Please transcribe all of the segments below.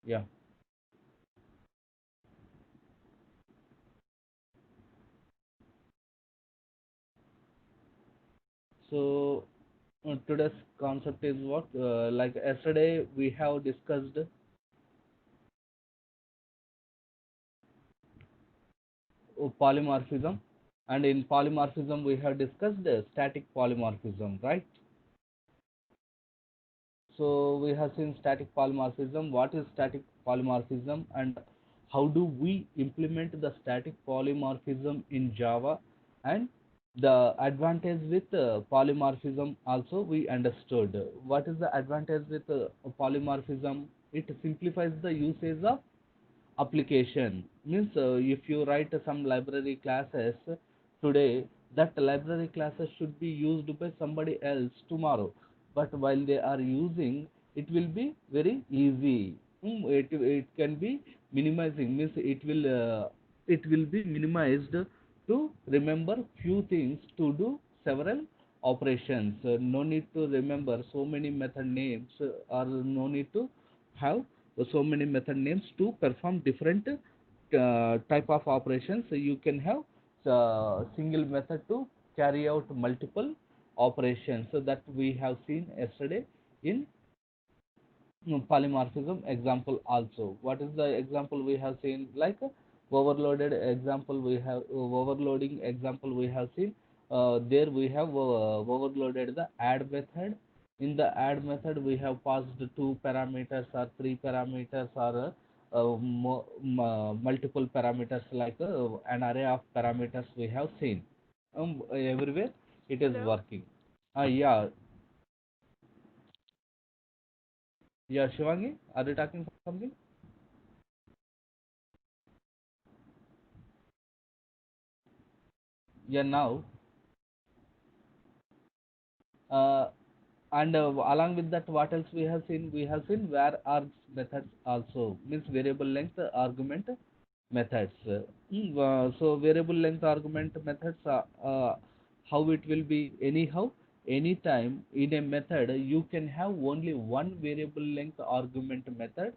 Yeah. So today's concept is what? Like yesterday we have discussed polymorphism, and in polymorphism we have discussed static polymorphism, right? So we have seen static polymorphism. What is static polymorphism, and how do we implement the static polymorphism in Java? And the advantage with polymorphism also we understood. What is the advantage with polymorphism? It simplifies the usage of application. Means if you write some library classes today, that library classes should be used by somebody else tomorrow, but while they are using, it will be very easy. It can be minimizing, means it will be minimized to remember few things to do several operations. No need to remember so many method names, or no need to have so many method names to perform different type of operations. So you can have single method to carry out multiple operations. So that we have seen yesterday in polymorphism example also. What is the example we have seen? Like overloaded example, we have overloading example we have seen. There we have overloaded the add method. In the add method we have passed two parameters or three parameters, or multiple parameters, like an array of parameters we have seen. Everywhere it is Hello. working. Yeah. Yeah, Shivangi, are you talking something? Yeah, now. uh, and along with that, what else we have seen? We have seen var args methods also, means variable length argument methods. So variable length argument methods, how it will be? Anyhow, anytime in a method you can have only one variable length argument method,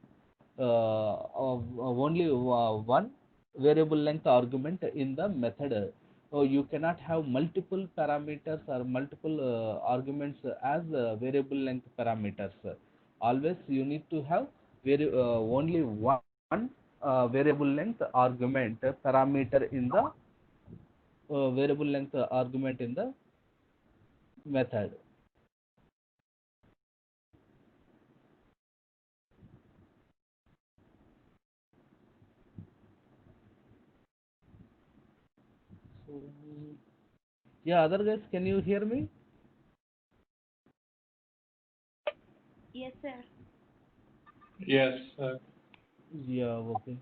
of only one variable length argument in the method. So you cannot have multiple parameters or multiple arguments as variable length parameters. Always you need to have only one variable length argument parameter in the variable length argument in the method. So, yeah, other guys, can you hear me? Yes, sir. Yes, Yeah, okay.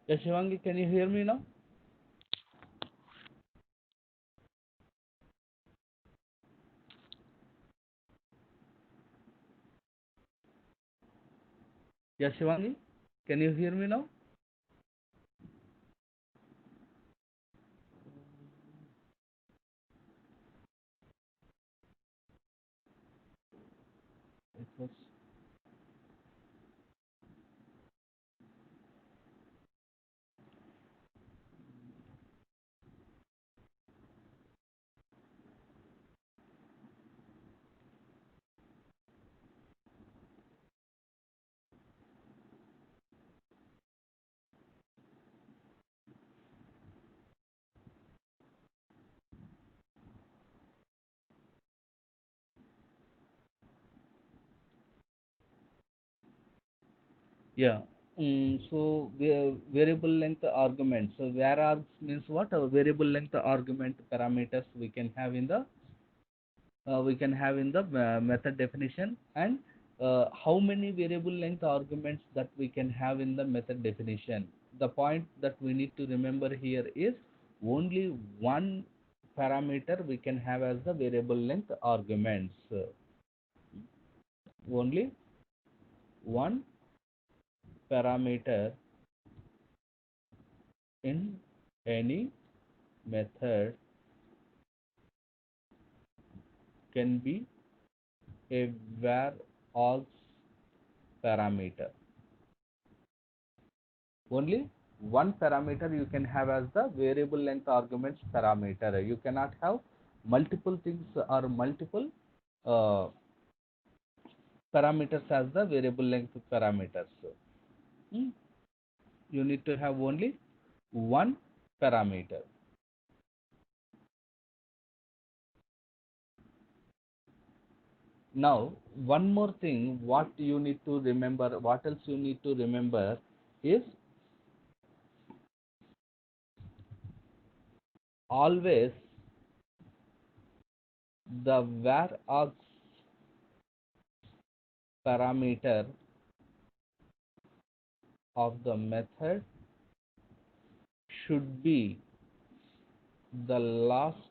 Yeah, Shivangi, can you hear me now? Yeah, Shivangi, can you hear me now? It was, yeah. So variable length argument. So var args means what? Variable length argument parameters we can have in the method definition. And how many variable length arguments that we can have in the method definition. The point that we need to remember here is only one parameter we can have as the variable length arguments. Only one parameter in any method can be a var args parameter. Only one parameter you can have as the variable length arguments parameter. You cannot have multiple things or multiple uh, parameters as the variable length parameters. Hmm. You need to have only one parameter. Now, one more thing, what you need to remember, what else you need to remember is always the var args parameter of the method should be the last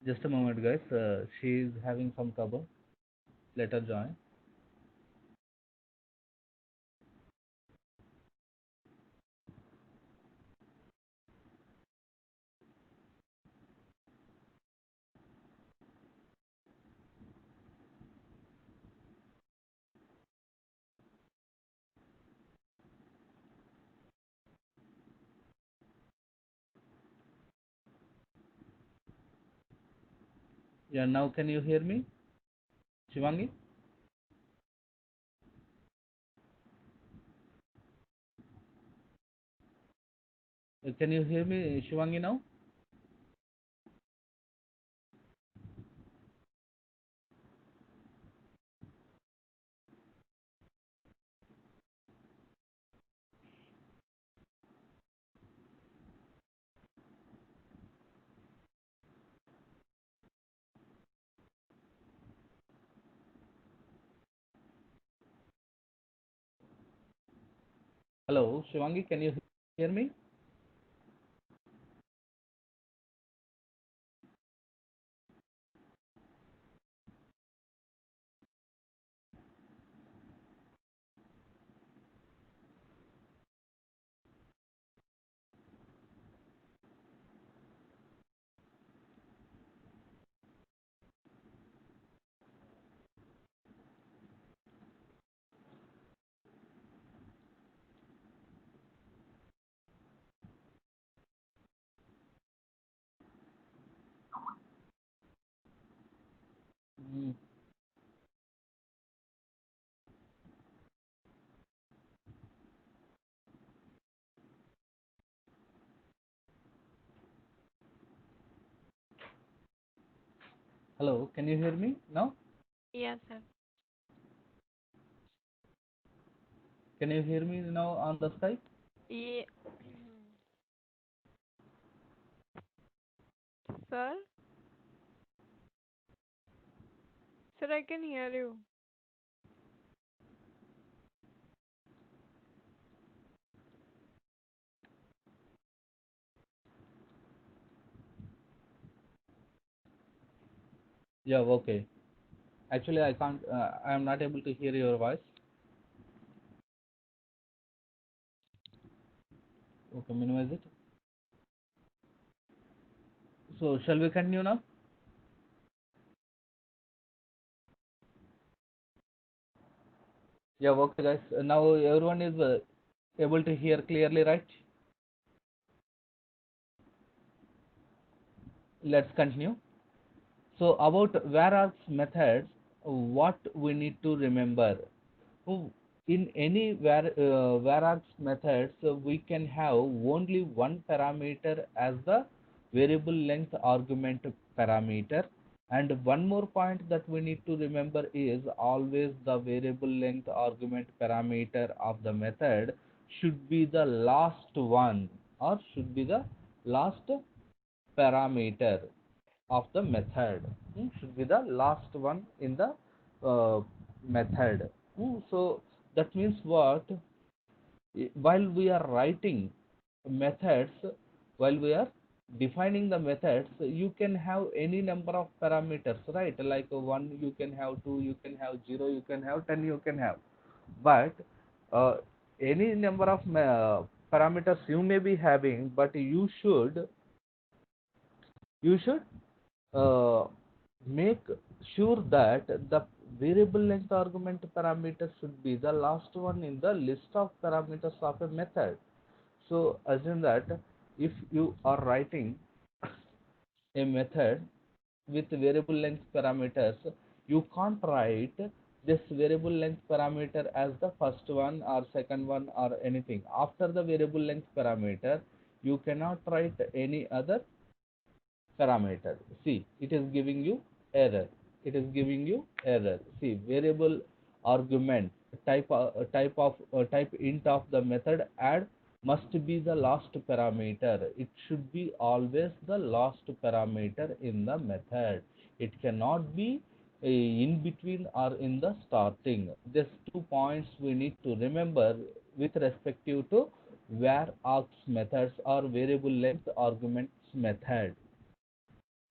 just a moment guys, she is having some trouble, let her join. Yeah, now can you hear me, Shivangi? Can you hear me, Shivangi, now? Hello, Shivangi, can you hear me? Mm. Hello, can you hear me now? Yes, sir. Can you hear me now on the Skype? Yeah. Sir? Sir, I can hear you. Yeah, okay. Actually, I can't, I am not able to hear your voice. Okay, minimize it. So, shall we continue now? Yeah, okay, guys. Now everyone is able to hear clearly, right? Let's continue. So, about Varrock's methods, what we need to remember. Oh, in any Varrock's methods, we can have only one parameter as the variable length argument parameter. And one more point that we need to remember is always the variable length argument parameter of the method should be the last one, or should be the last parameter of the method. Should be the last one in the method. So that means what? While we are writing methods, while we are defining the methods, you can have any number of parameters, right? Like 1 you can have, 2 you can have, 0 you can have, 10 you can have. But any number of parameters you may be having, but you should uh, make sure that the variable length argument parameter should be the last one in the list of parameters of a method. So assume that if you are writing a method with variable length parameters, you can't write this variable length parameter as the first one or second one or anything. After the variable length parameter, you cannot write any other parameter. See, it is giving you error. It is giving you error. See, variable argument type int of the method add must be the last parameter. It should be always the last parameter in the method. It cannot be in between or in the starting. These 2 points we need to remember with respective to var args methods or variable length arguments method.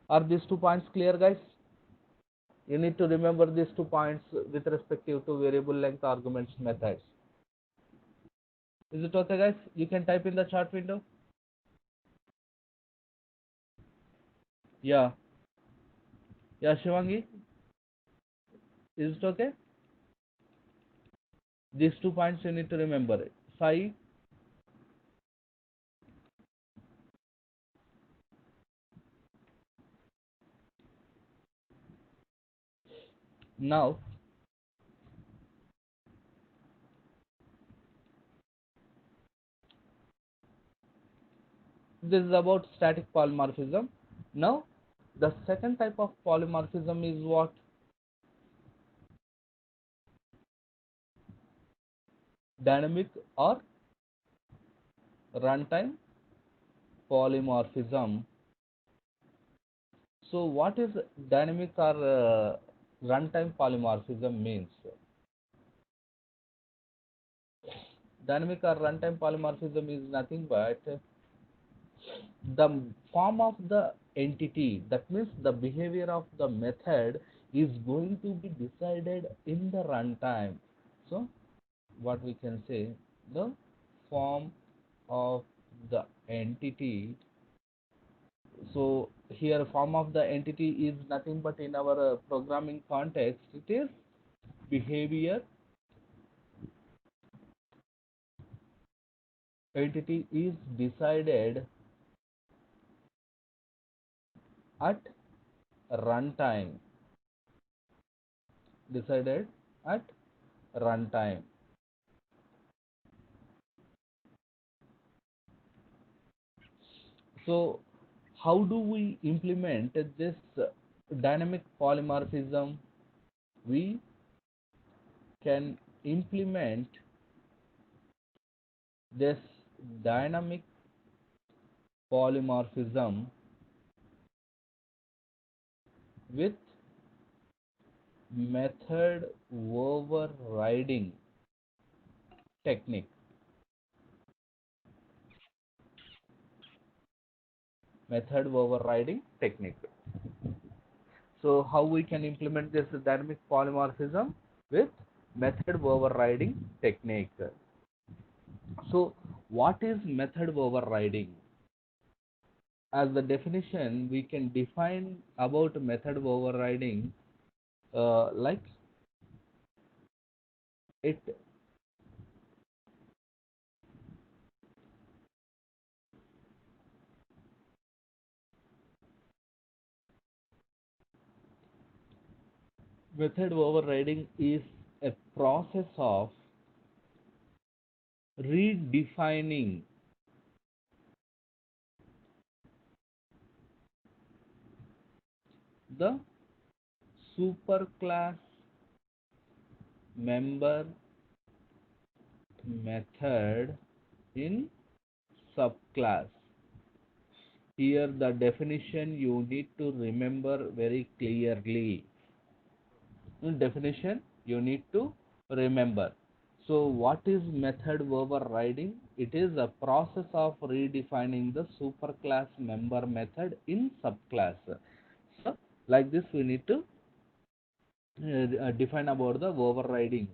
Are these 2 points clear, guys? You need to remember these 2 points with respective to variable length arguments methods. Is it okay, guys? You can type in the chat window. Yeah. Yeah, Shivangi, is it okay? These 2 points you need to remember. Sai, now this is about static polymorphism. Now, the second type of polymorphism is what? Dynamic or runtime polymorphism. So, what is dynamic or runtime polymorphism means? Dynamic or runtime polymorphism is nothing but the form of the entity, that means the behavior of the method is going to be decided in the runtime. So, what we can say, the form of the entity. So, here form of the entity is nothing but in our programming context, it is behavior entity is decided at runtime, decided at runtime. So how do we implement this dynamic polymorphism? We can implement this dynamic polymorphism with method overriding technique. Method overriding technique. So how we can implement this dynamic polymorphism with method overriding technique. So what is method overriding? As the definition, we can define about method overriding like it method overriding is a process of redefining the superclass member method in subclass. Here the definition you need to remember very clearly. Definition you need to remember. So what is method overriding? It is a process of redefining the superclass member method in subclass. So like this we need to define about the overriding.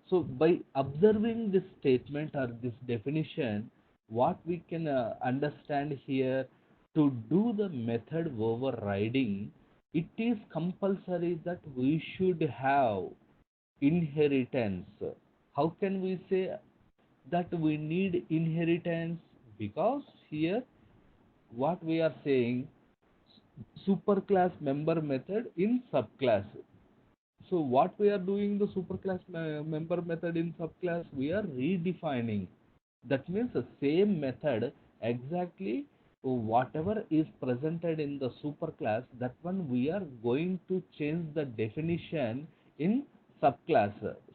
So by observing this statement or this definition, what we can understand here, to do the method overriding, it is compulsory that we should have inheritance. How can we say that we need inheritance? Because here what we are saying, superclass member method in subclass. So what we are doing the superclass member method in subclass, we are redefining. That means the same method exactly whatever is presented in the superclass, that one we are going to change the definition in subclass.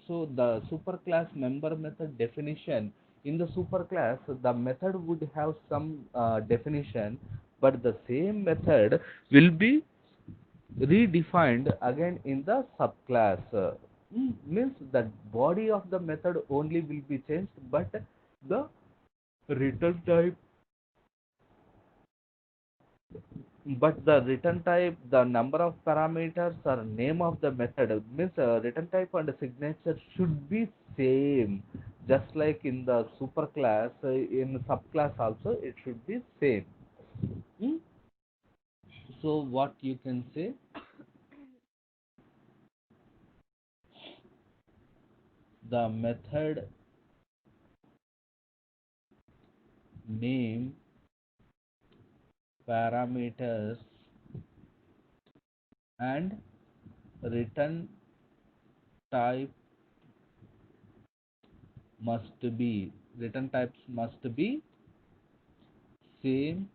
So the superclass member method definition in the superclass, the method would have some definition, but the same method will be redefined again in the subclass. Means the body of the method only will be changed, but the return type, the number of parameters or name of the method, means return type and signature should be same. Just like in the superclass, in subclass also it should be same. Hmm? So what you can say, the method name, parameters and return type must be, return types must be same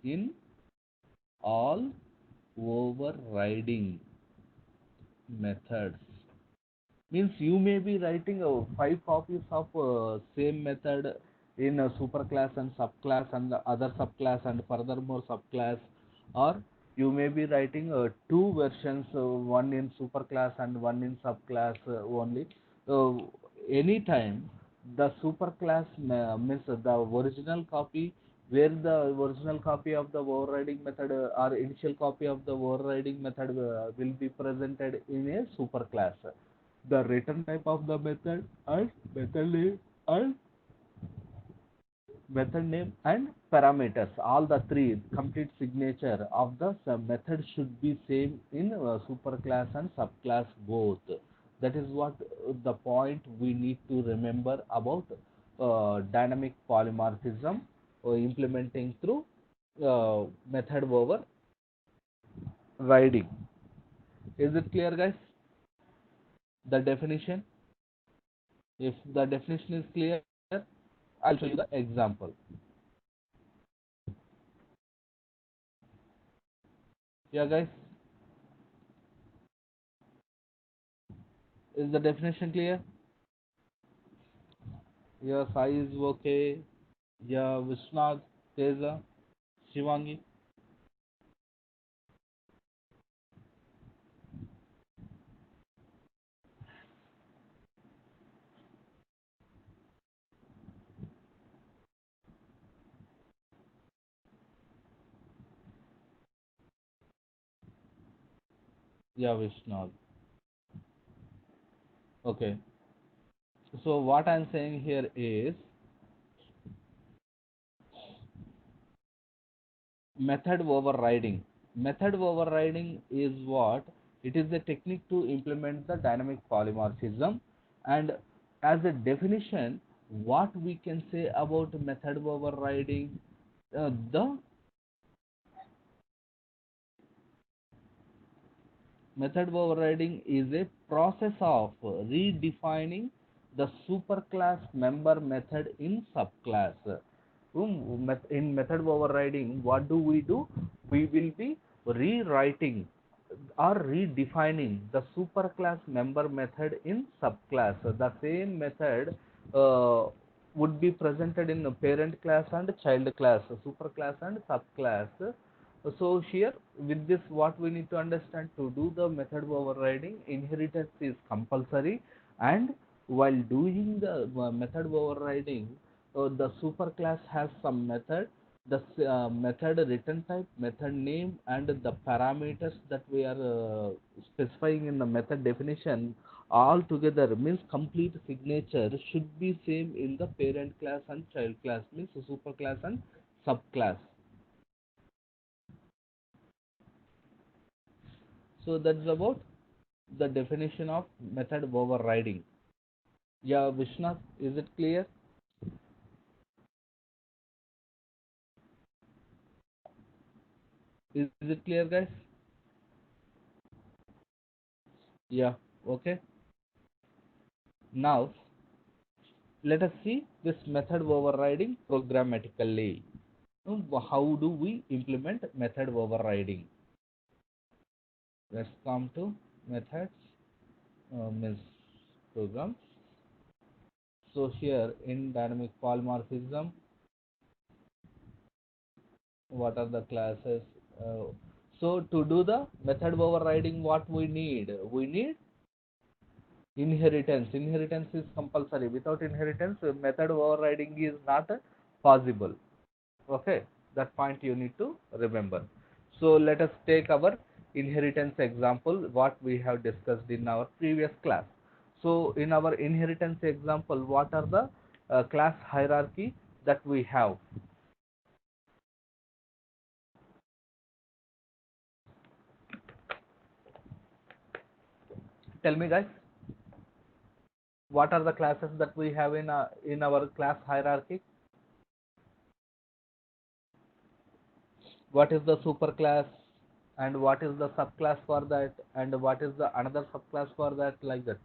in all overriding methods. Means you may be writing 5 copies of same method in a superclass and subclass and the other subclass and furthermore subclass, or you may be writing two versions, one in superclass and one in subclass only. uh, Anytime the superclass means the original copy, where the original copy of the overriding method or initial copy of the overriding method will be presented in a superclass, the return type of the method and method name and parameters, all the three complete signature of the method should be same in superclass and subclass both. That is what the point we need to remember about dynamic polymorphism implementing through method over riding. Is it clear, guys? The definition, if the definition is clear, I'll show you the example. Yeah, guys, is the definition clear? Yeah, Sai is okay. Yeah, Vishnath, Teza, Shivangi. Yeah, Vishnu. Okay. So what I'm saying here is method overriding. Method overriding is what? It is a technique to implement the dynamic polymorphism. And as a definition, what we can say about method overriding? The method overriding is a process of redefining the superclass member method in subclass. In method overriding, what do? We will be rewriting or redefining the superclass member method in subclass. The same method would be presented in parent class and child class, superclass and subclass. So here with this, what we need to understand: to do the method overriding, inheritance is compulsory, and while doing the method overriding, the superclass has some method, the method return type, method name, and the parameters that we are specifying in the method definition all together means complete signature should be same in the parent class and child class, means superclass and subclass. So that's about the definition of method overriding. Yeah, Vishnath, is it clear? Is it clear, guys? Yeah, okay. Now let us see this method overriding programmatically. How do we implement method overriding? Let's come to methods, means programs. So here in dynamic polymorphism, what are the classes? So to do the method overriding, what we need? We need inheritance. Inheritance is compulsory. Without inheritance, method overriding is not possible. Okay, that point you need to remember. So let us take our inheritance example, what we have discussed in our previous class. So in our inheritance example, what are the class hierarchy that we have? Tell me, guys, what are the classes that we have in our class hierarchy? What is the superclass, and what is the subclass for that, and what is the another subclass for that, like that?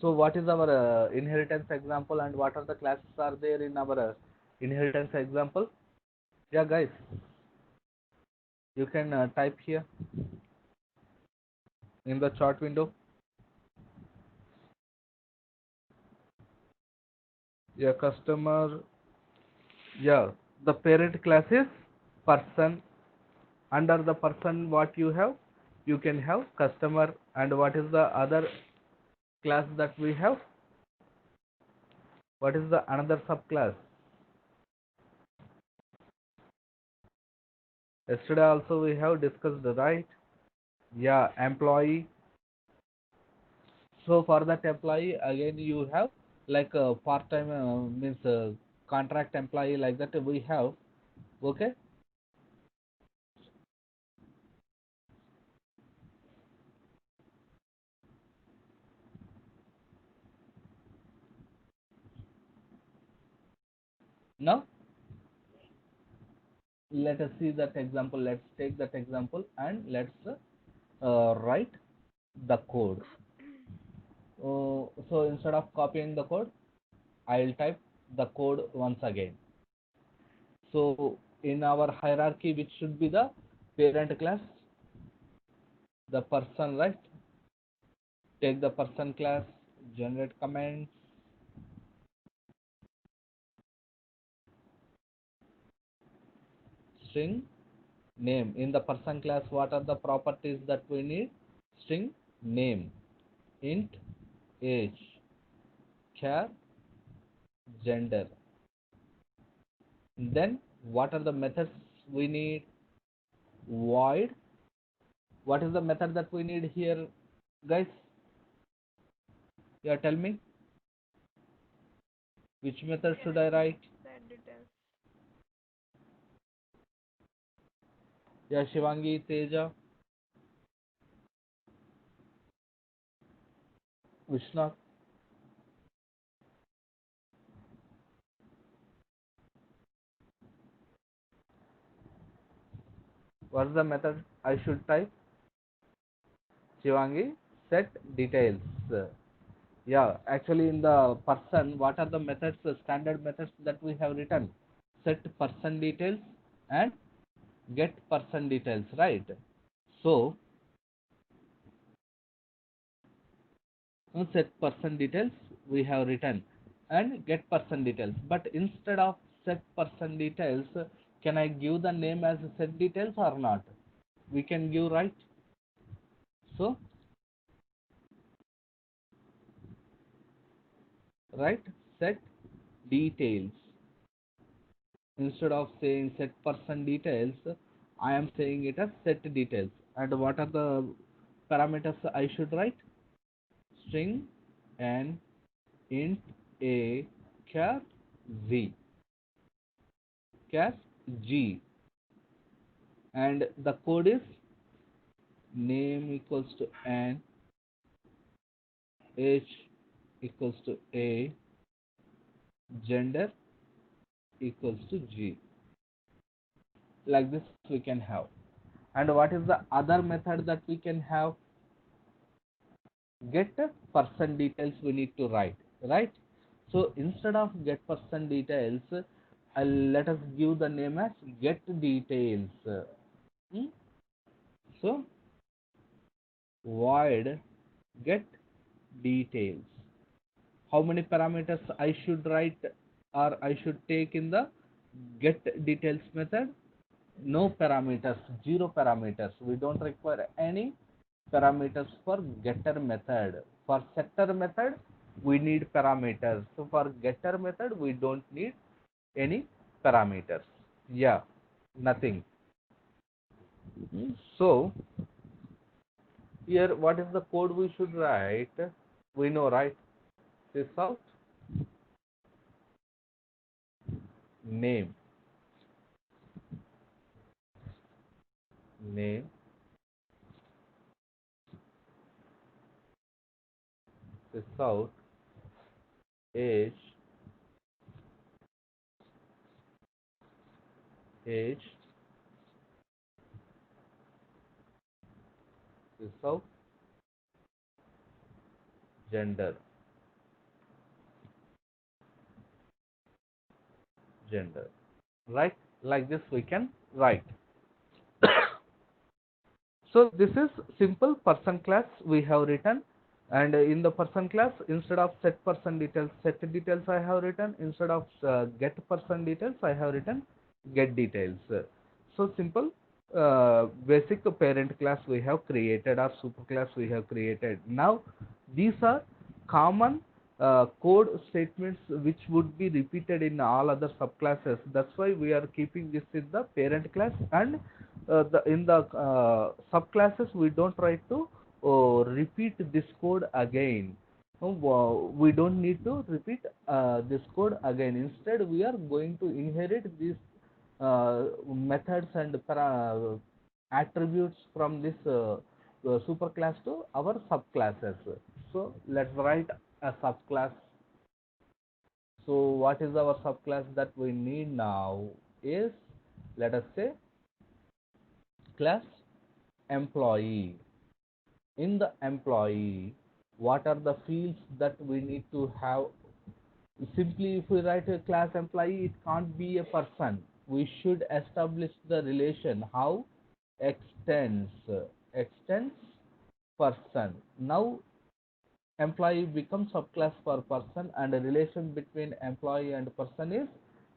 So what is our inheritance example, and what are the classes are there in our inheritance example? Yeah, guys, you can type here in the chart window. Yeah, customer. Yeah, the parent class is person. Under the person, what you have? You can have customer. And what is the other class that we have? What is the another subclass? Yesterday also we have discussed, right? Yeah, employee. So for that employee, again you have like a part-time, means contract employee, like that we have. Okay. Now let us see that example. Let's take that example and let's write the code. So instead of copying the code, I'll type the code once again. So in our hierarchy, which should be the parent class, the person, right? Take the person class, generate comments, string name. In the person class, what are the properties that we need? String name, int age, char, gender. Then what are the methods we need? Void What is the method that we need here, guys? Yeah, tell me. Which method should I write? Set details. Yeah, Shivangi, Teja, Vishnath. What's the method I should type? Shivangi, set details. Yeah, actually in the person, what are the methods, standard methods that we have written? Set person details and get person details, right? So, set person details we have written and get person details. But instead of set person details, can I give the name as set details or not? We can give, right? So, right, set details. Instead of saying set person details, I am saying it as set details. And what are the parameters I should write? String and int a char z, char g, and the code is name equals to n, age equals to a, gender equals to g. Like this we can have. And what is the other method that we can have? Get person details we need to write, right? So instead of get person details, let us give the name as get details. Hmm? So void get details. How many parameters I should write or I should take in the get details method? No parameters, zero parameters. We don't require any parameters for getter method. For setter method, we need parameters. So for getter method, we don't need any parameters. Yeah, nothing. So here, what is the code we should write? We know, right? This out name, name, this out age, age, this out gender, gender, right? Like this we can write. So this is simple person class we have written, and in the person class, instead of set person details, set details I have written. Instead of get person details, I have written get details. So simple basic parent class we have created, or super class we have created. Now these are common code statements which would be repeated in all other subclasses. That's why we are keeping this in the parent class, and in the subclasses we don't try to repeat this code again. We don't need to repeat this code again. Instead, we are going to inherit these methods and attributes from this superclass to our subclasses. So let's write a subclass. So what is our subclass that we need now is, let us say, class employee. In the employee, what are the fields that we need to have? Simply, if we write a class employee, it can't be a person. We should establish the relation. How? Extends, extends person. Now employee becomes subclass for person, and a relation between employee and person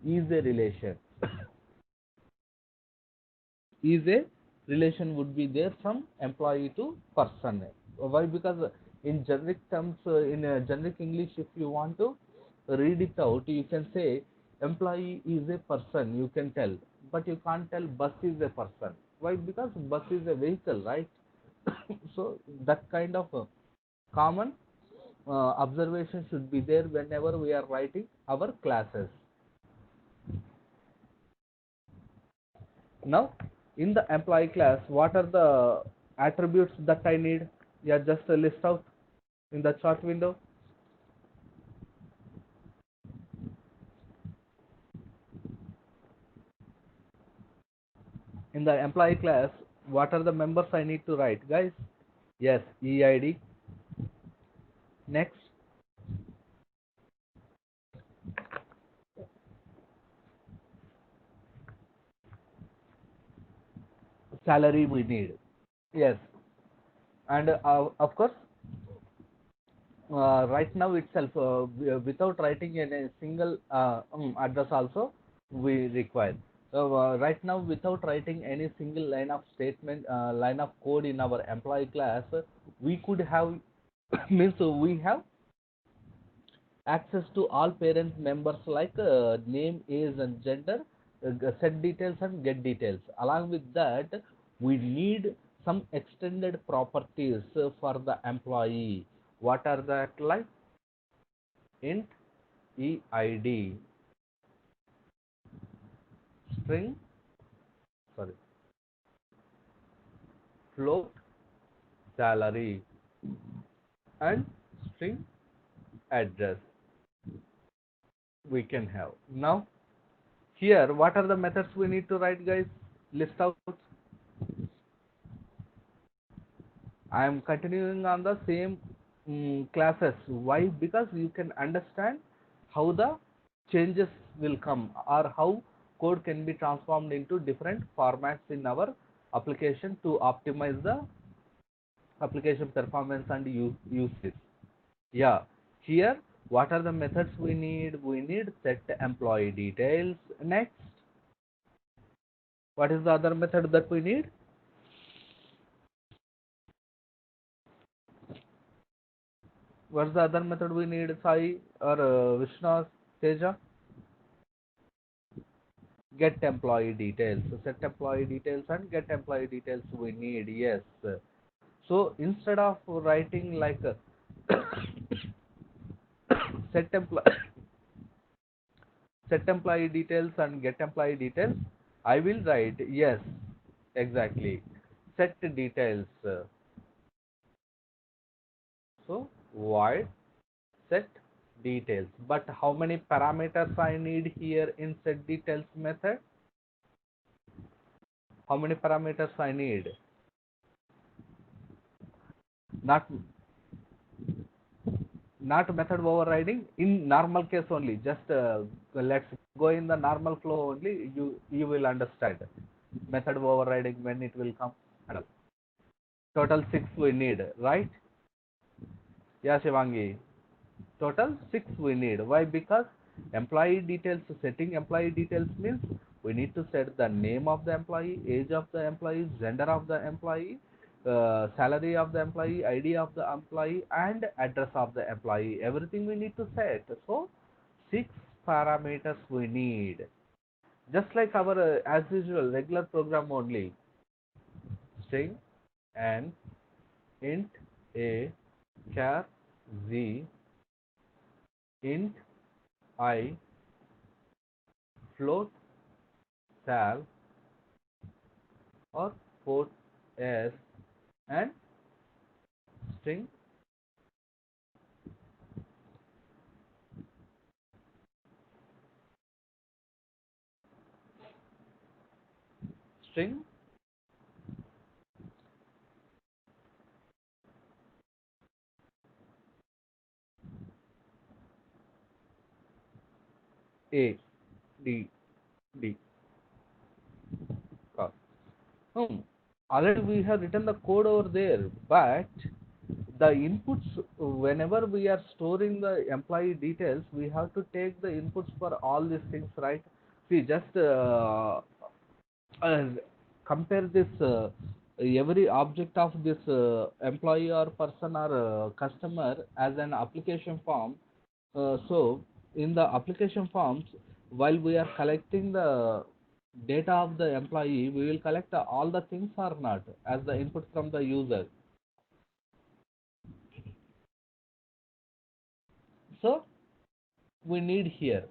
is a relation. Is a relation would be there from employee to person. Why? Because in generic terms, in generic English, if you want to read it out, you can say employee is a person, you can tell, but you can't tell bus is a person. Why? Because bus is a vehicle, right? So that kind of common observation should be there whenever we are writing our classes. Now, in the employee class, what are the attributes that I need? Yeah, just list out in the chart window. In the employee class, what are the members I need to write, guys? Yes, EID. Next, salary we need. Yes, and of course, right now itself, without writing in a single address also we require. So right now, without writing any single line of statement, line of code in our employee class, we could have means we have access to all parent members like name, age, and gender, set details and get details. Along with that, we need some extended properties for the employee. What are that like? Int EID, string, sorry, float salary, and string address we can have. Now, here, what are the methods we need to write, guys? List out. I am continuing on the same classes. Why? Because you can understand how the changes will come or how code can be transformed into different formats in our application to optimize the application performance and usage. Yeah, here what are the methods we need? We need set employee details. Next, what is the other method that we need? What's the other method we need, Sai or Vishnu, Teja? Get employee details. So set employee details and get employee details we need. Yes. So instead of writing like set employee set employee details and get employee details, I will write yes, exactly. Set details. So void set details. But how many parameters I need here in set details method? How many parameters I need? Not method overriding in normal case only. Just let's go in the normal flow only. You will understand method overriding when it will come. Total 6 we need, right? Yeah, Shivangi. Total 6 we need. Why? Because employee details, setting employee details means we need to set the name of the employee, age of the employee, gender of the employee, salary of the employee, ID of the employee, and address of the employee. Everything we need to set. So 6 parameters we need. Just like our as usual regular program only. String and int a char z int I float sal or port s and string string a d d cos. Already we have written the code over there, but the inputs, whenever we are storing the employee details, we have to take the inputs for all these things, right? See, just uh, compare this every object of this employee or person or customer as an application form. So in the application forms, while we are collecting the data of the employee, we will collect all the things or not as the input from the user. So we need here.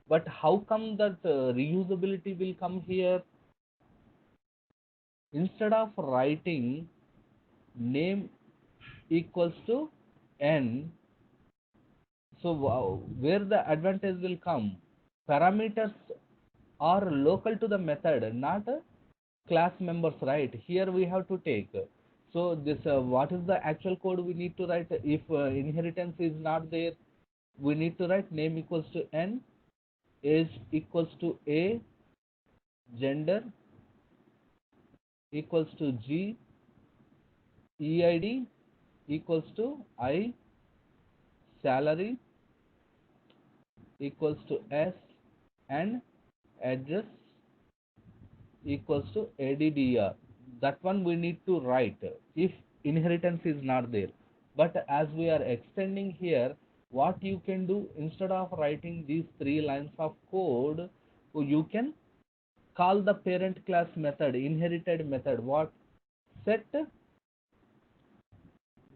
But how come that reusability will come here? Instead of writing name equals to n, so where the advantage will come? Parameters are local to the method, not class members, right? Here we have to take. So this what is the actual code we need to write? If inheritance is not there, we need to write name equals to n, age equals to a, gender equals to g, EID equals to I, salary equals to S, and address equals to ADDR. That one we need to write if inheritance is not there. But as we are extending here, what you can do, instead of writing these 3 lines of code, you can call the parent class method, inherited method. What? Set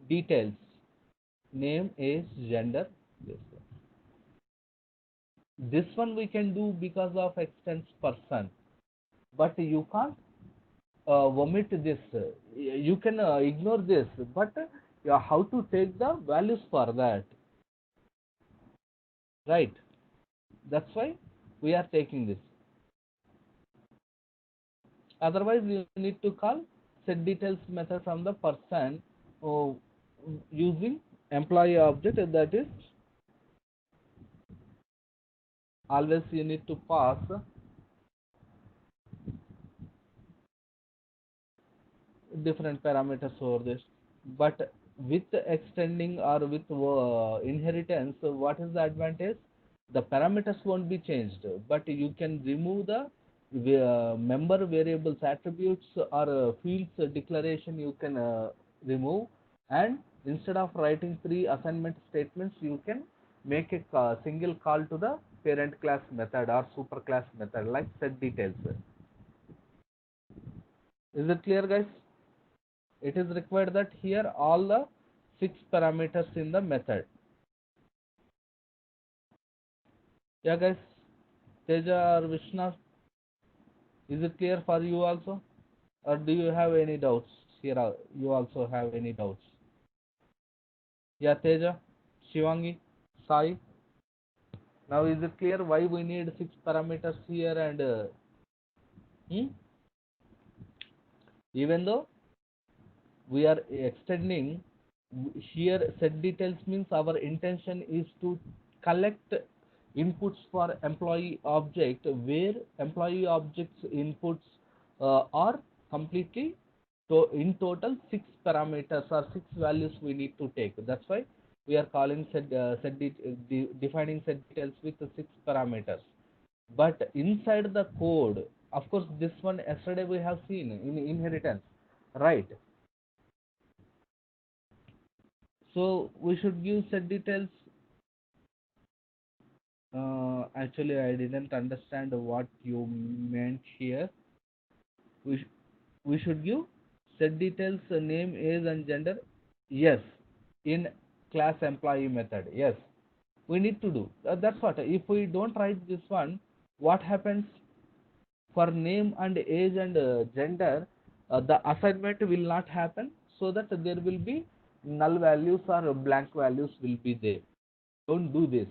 details, name, age, gender. This one we can do because of extends person, but you can't omit this. You can ignore this, but how to take the values for that, right? That's why we are taking this. Otherwise you need to call set details method from the person using employee object. That is, always you need to pass different parameters over this. But with extending or with inheritance, what is the advantage? The parameters won't be changed, but you can remove the member variables attributes or fields declaration you can remove, and instead of writing 3 assignment statements, you can make a single call to the parent class method or super class method like set details. Is it clear, guys? It is required that here all the 6 parameters in the method. Yeah, guys. Teja or Vishnu, is it clear for you also, or do you have any doubts here? You also have any doubts? Yeah, Teja, Shivangi, Sai. Now is it clear why we need 6 parameters here? And even though we are extending here, set details means our intention is to collect inputs for employee object, where employee objects inputs are completely in total 6 parameters or 6 values we need to take. That's why we are calling defining set details with 6 parameters. But inside the code, of course, this one yesterday we have seen in inheritance, right? So we should give set details. Actually, I didn't understand what you meant here. We should give set details, name, age, and gender. Yes, in class employee method. Yes, we need to do. That's what. If we don't write this one, what happens for name and age and gender? The assignment will not happen, so that there will be null values or blank values will be there. Don't do this.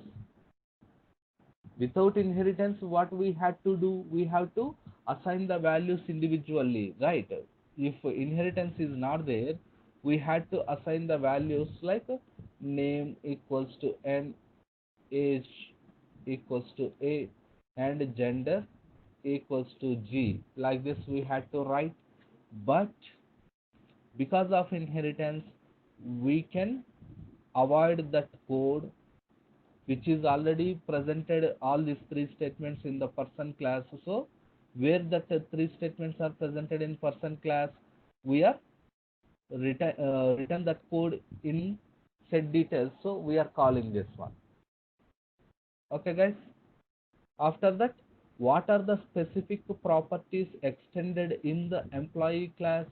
Without inheritance, what we had to do, we have to assign the values individually, right? If inheritance is not there, we had to assign the values like name equals to n, age equals to a, and gender equals to g. Like this we had to write. But because of inheritance, we can avoid that code which is already presented all these 3 statements in the person class. So where that 3 statements are presented in person class, we are written that code in set details. So we are calling this one. Okay, guys. After that, what are the specific properties extended in the employee class?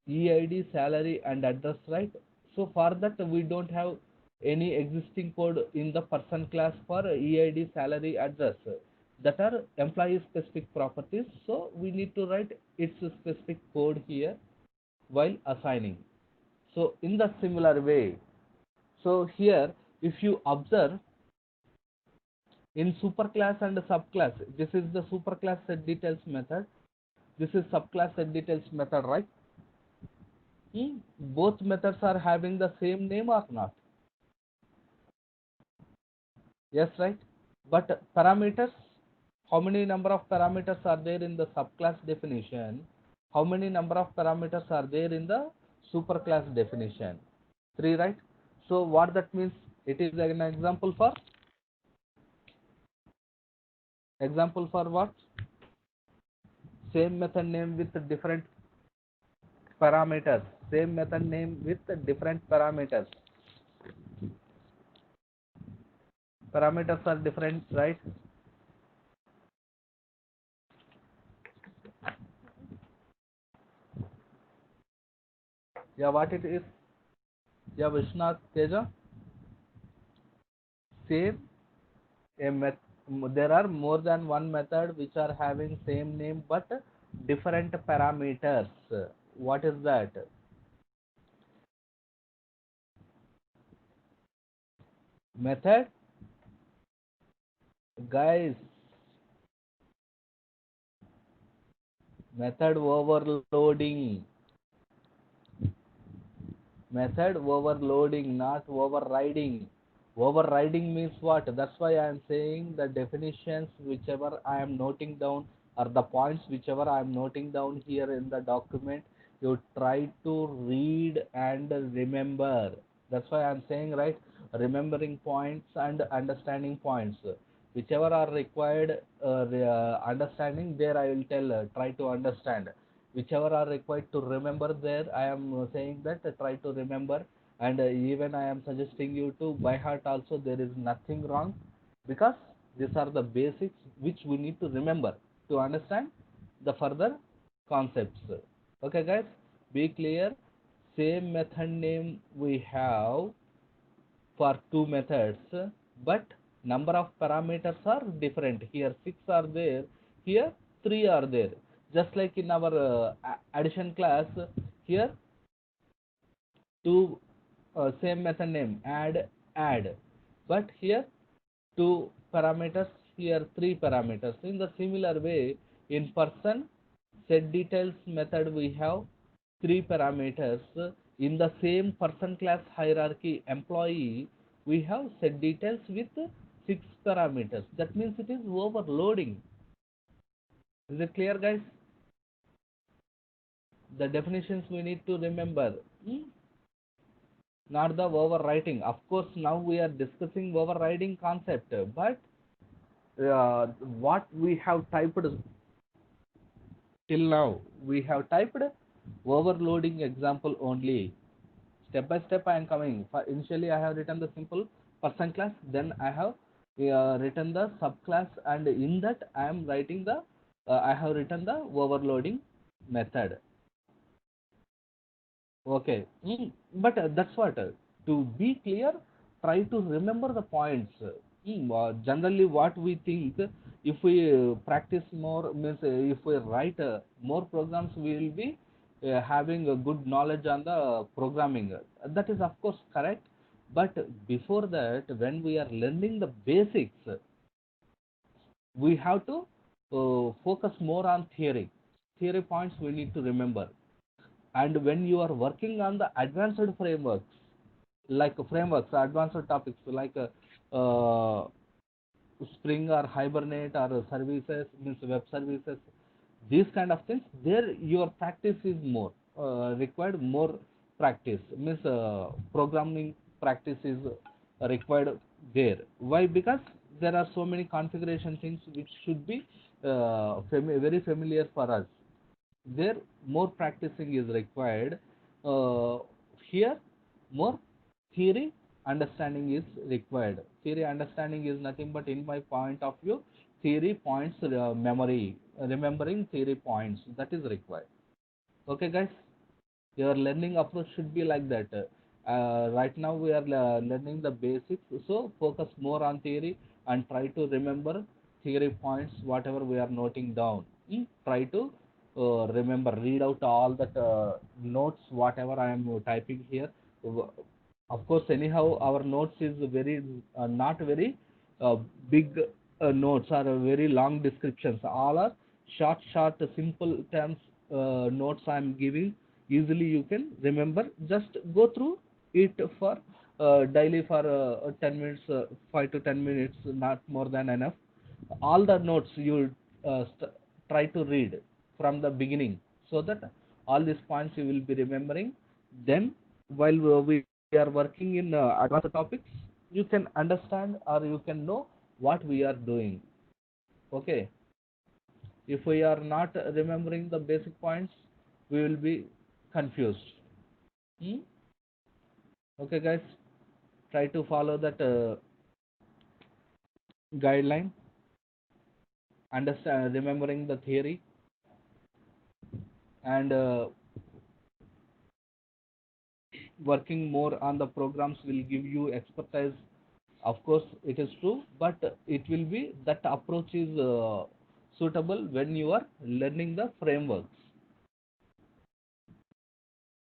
EID, salary, and address, right? So for that we don't have any existing code in the person class for EID salary address that are employee specific properties. So we need to write its specific code here while assigning. So in the similar way, so here if you observe in superclass and subclass, this is the superclass set details method, this is subclass set details method, right? Both methods are having the same name or not? Yes, right? But parameters, how many number of parameters are there in the subclass definition? How many number of parameters are there in the superclass definition? 3, right? So what that means? It is an example for what? Same method name with different parameters. Same method name with different parameters. Parameters are different, right? Yeah, what it is? Yeah, Vishnath, Teja. Same there are more than one method which are having same name but different parameters. What is that? Method, guys. Method overloading. Method overloading, not overriding. Overriding means what? That's why I am saying the definitions whichever I am noting down, or the points whichever I am noting down here in the document, you try to read and remember. That's why I am saying, right, remembering points and understanding points, whichever are required understanding, there I will tell try to understand. Whichever are required to remember, there I am saying that try to remember. And even I am suggesting you to by heart also, there is nothing wrong, because these are the basics which we need to remember to understand the further concepts. Okay guys, be clear. Same method name we have for two methods, but number of parameters are different. Here 6 are there, here 3 are there. Just like in our addition class, here two same method name add, but here two parameters, here 3 parameters. In the similar way, in person set details method we have 3 parameters. In the same person class hierarchy employee, we have set details with 6 parameters. That means it is overloading. Is it clear guys? The definitions we need to remember. Not the overwriting. Of course, now we are discussing overriding concept, but what we have typed till now, we have typed overloading example only. Step by step I am coming. Initially I have written the simple person class, then I have written the subclass, and in that I am writing the I have written the overloading method. Okay. But that's what. To be clear, try to remember the points. Generally, what we think, if we practice more, means if we write more programs, we will be having a good knowledge on the programming. That is, of course, correct. But before that, when we are learning the basics, we have to focus more on theory. Theory points we need to remember. And when you are working on the advanced frameworks, like frameworks, advanced topics like Spring or Hibernate or services, means web services, these kind of things, there your practice is more required. More practice means programming practice is required there. Why? Because there are so many configuration things which should be very familiar for us. There more practicing is required. Here more theory understanding is required. Theory understanding is nothing but, in my point of view, theory points memory, remembering theory points, that is required. Okay guys, your learning approach should be like that. Right now we are learning the basics, so focus more on theory and try to remember theory points, whatever we are noting down. Try to remember, read out all that notes, whatever I am typing here. Of course, anyhow, our notes is very not very uh, big notes or very long descriptions. All are short, simple terms notes I am giving. Easily you can remember. Just go through it for daily for 10 minutes, 5 to 10 minutes, not more than enough. All the notes you try to read from the beginning, so that all these points you will be remembering. Then while we are working in advanced topics, you can understand or you can know what we are doing. Okay, if we are not remembering the basic points, we will be confused. Hmm? Okay guys, try to follow that guideline, understand, remembering the theory, and working more on the programs will give you expertise. Of course it is true, but it will be that approach is suitable when you are learning the frameworks.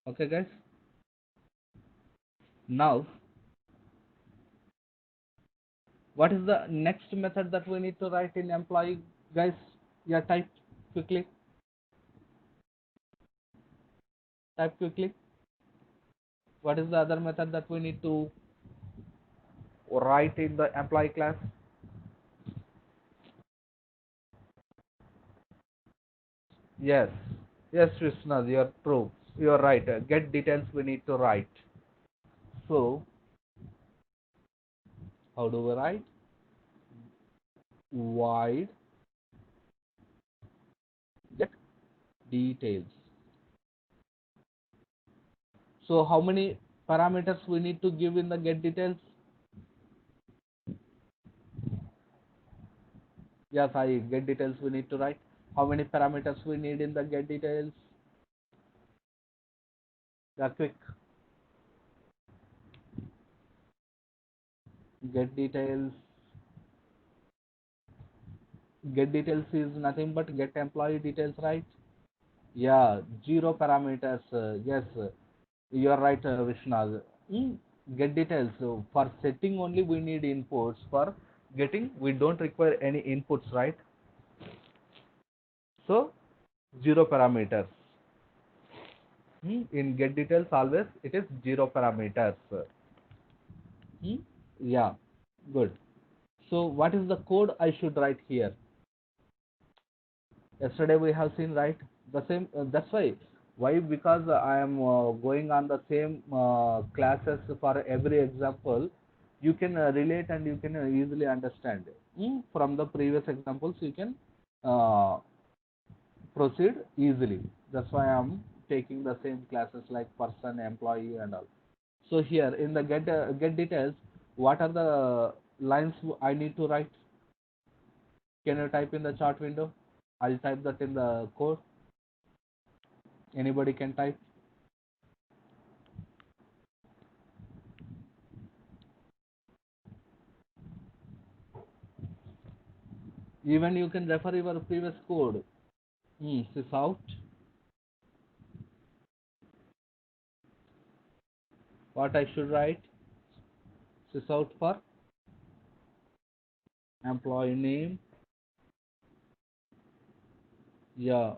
Okay guys, now what is the next method that we need to write in employee, guys? Yeah, quickly type quickly. What is the other method that we need to write in the employee class? Yes, yes, Krishna, you're true. You're right. Get details we need to write. So, how do we write? Void get details. So, how many parameters we need to give in the get details? Yes, I get details we need to write. How many parameters we need in the get details? Yeah, quick. Get details. Get details is nothing but get employee details, right? Yeah, zero parameters. Yes, you are right, Vishnu. Get details. So for setting only we need inputs. For getting, we don't require any inputs, right? So zero parameters. In get details, always it is zero parameters. Hmm? Yeah, good. So what is the code I should write here? Yesterday we have seen, right, the same. That's why, because I am going on the same classes for every example. You can relate and you can easily understand. From the previous examples you can uh, proceed easily. That's why I'm taking the same classes like person, employee, and all. So here in the get details, what are the lines I need to write? Can you type in the chart window? I'll type that in the code. Anybody can type. Even you can refer your previous code. Sys out. What I should write? Sys out for employee name. Yeah.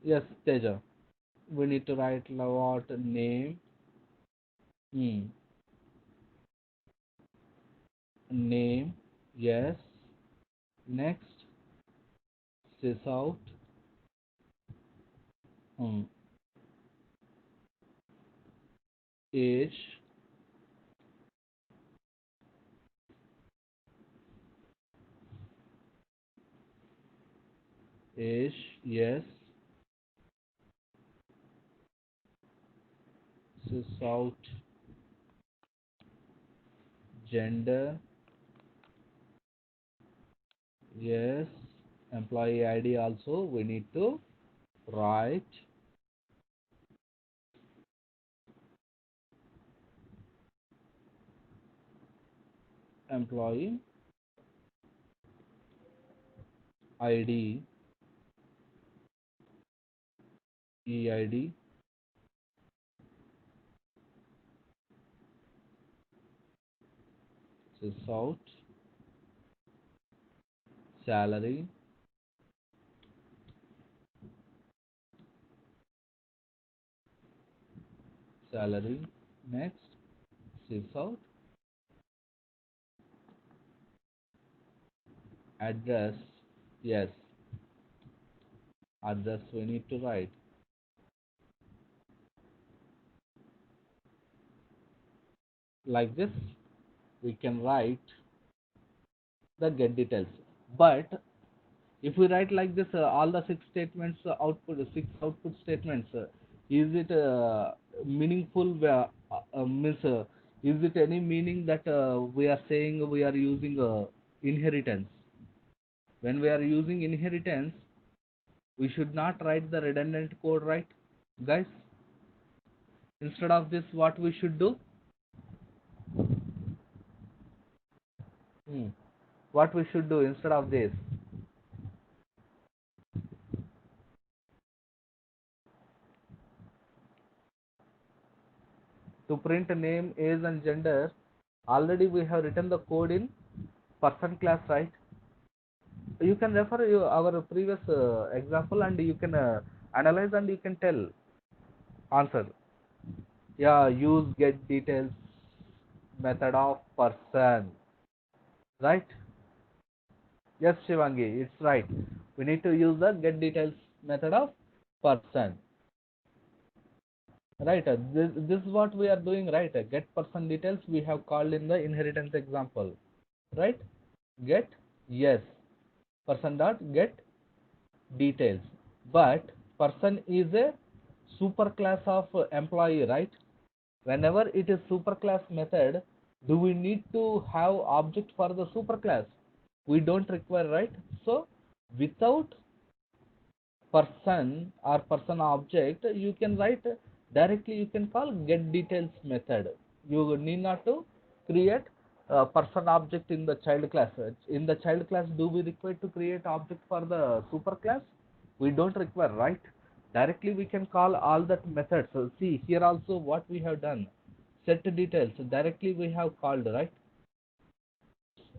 Yes, Teja. We need to write what name. Hmm. Name. Yes. Next. Sys out. Hmm. Age. Age. Yes. Sys out. Gender. Yes. Employee ID also we need to write. employee ID, EID, out, salary, next, out, address, yes, address we need to write. Like this, we can write the get details. But if we write like this, all the six statements, six output statements, is it meaningful? Means, is it any meaning that we are saying we are using inheritance? When we are using inheritance, we should not write the redundant code, right, guys? Instead of this, what we should do? What we should do instead of this? To print name, age and gender, already we have written the code in person class, right? You can refer our previous example and you can analyze and you can tell answer. Yeah, use get details method of person, right? Yes, Shivangi, it's right. We need to use the get details method of person. Right, this is what we are doing, right? Get person details we have called in the inheritance example, right? Get, yes, person dot get details. But person is a superclass of employee, right? Whenever it is superclass method, do we need to have object for the superclass? We don't require, right? So without person or person object, you can write directly, you can call get details method. You need not to create a person object in the child class. In the child class, do we require to create object for the super class? We don't require, right? Directly we can call all that methods. So see here also what we have done, set details directly we have called, right?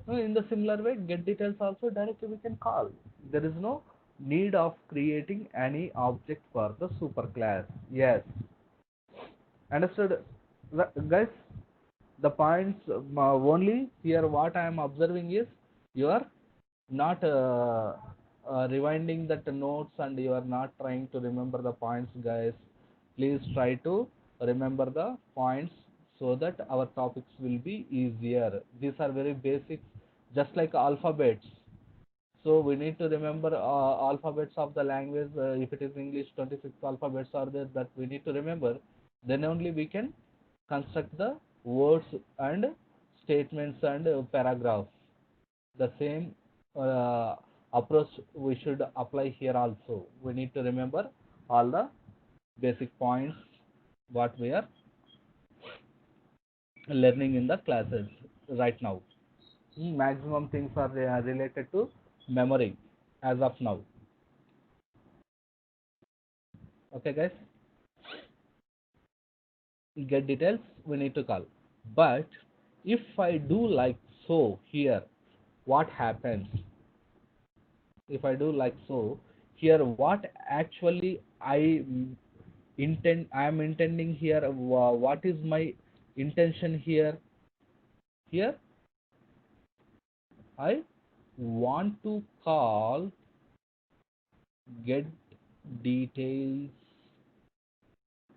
In the similar way, get details also directly we can call. There is no need of creating any object for the superclass. Yes, understood, guys? The points only here. What I am observing is you are not rewinding that notes and you are not trying to remember the points, guys. Please try to remember the points so that our topics will be easier. These are very basic, just like alphabets. So we need to remember alphabets of the language. If it is English, 26 alphabets are there that we need to remember. Then only we can construct the words and statements and paragraphs. The same approach we should apply here also. We need to remember all the basic points what we are learning in the classes right now. Maximum things are related to memory as of now. Okay, guys? Get details we need to call. But if I do like so here, what happens? If I do like so here, what actually I am intending here? What is my intention here? Here I want to call get details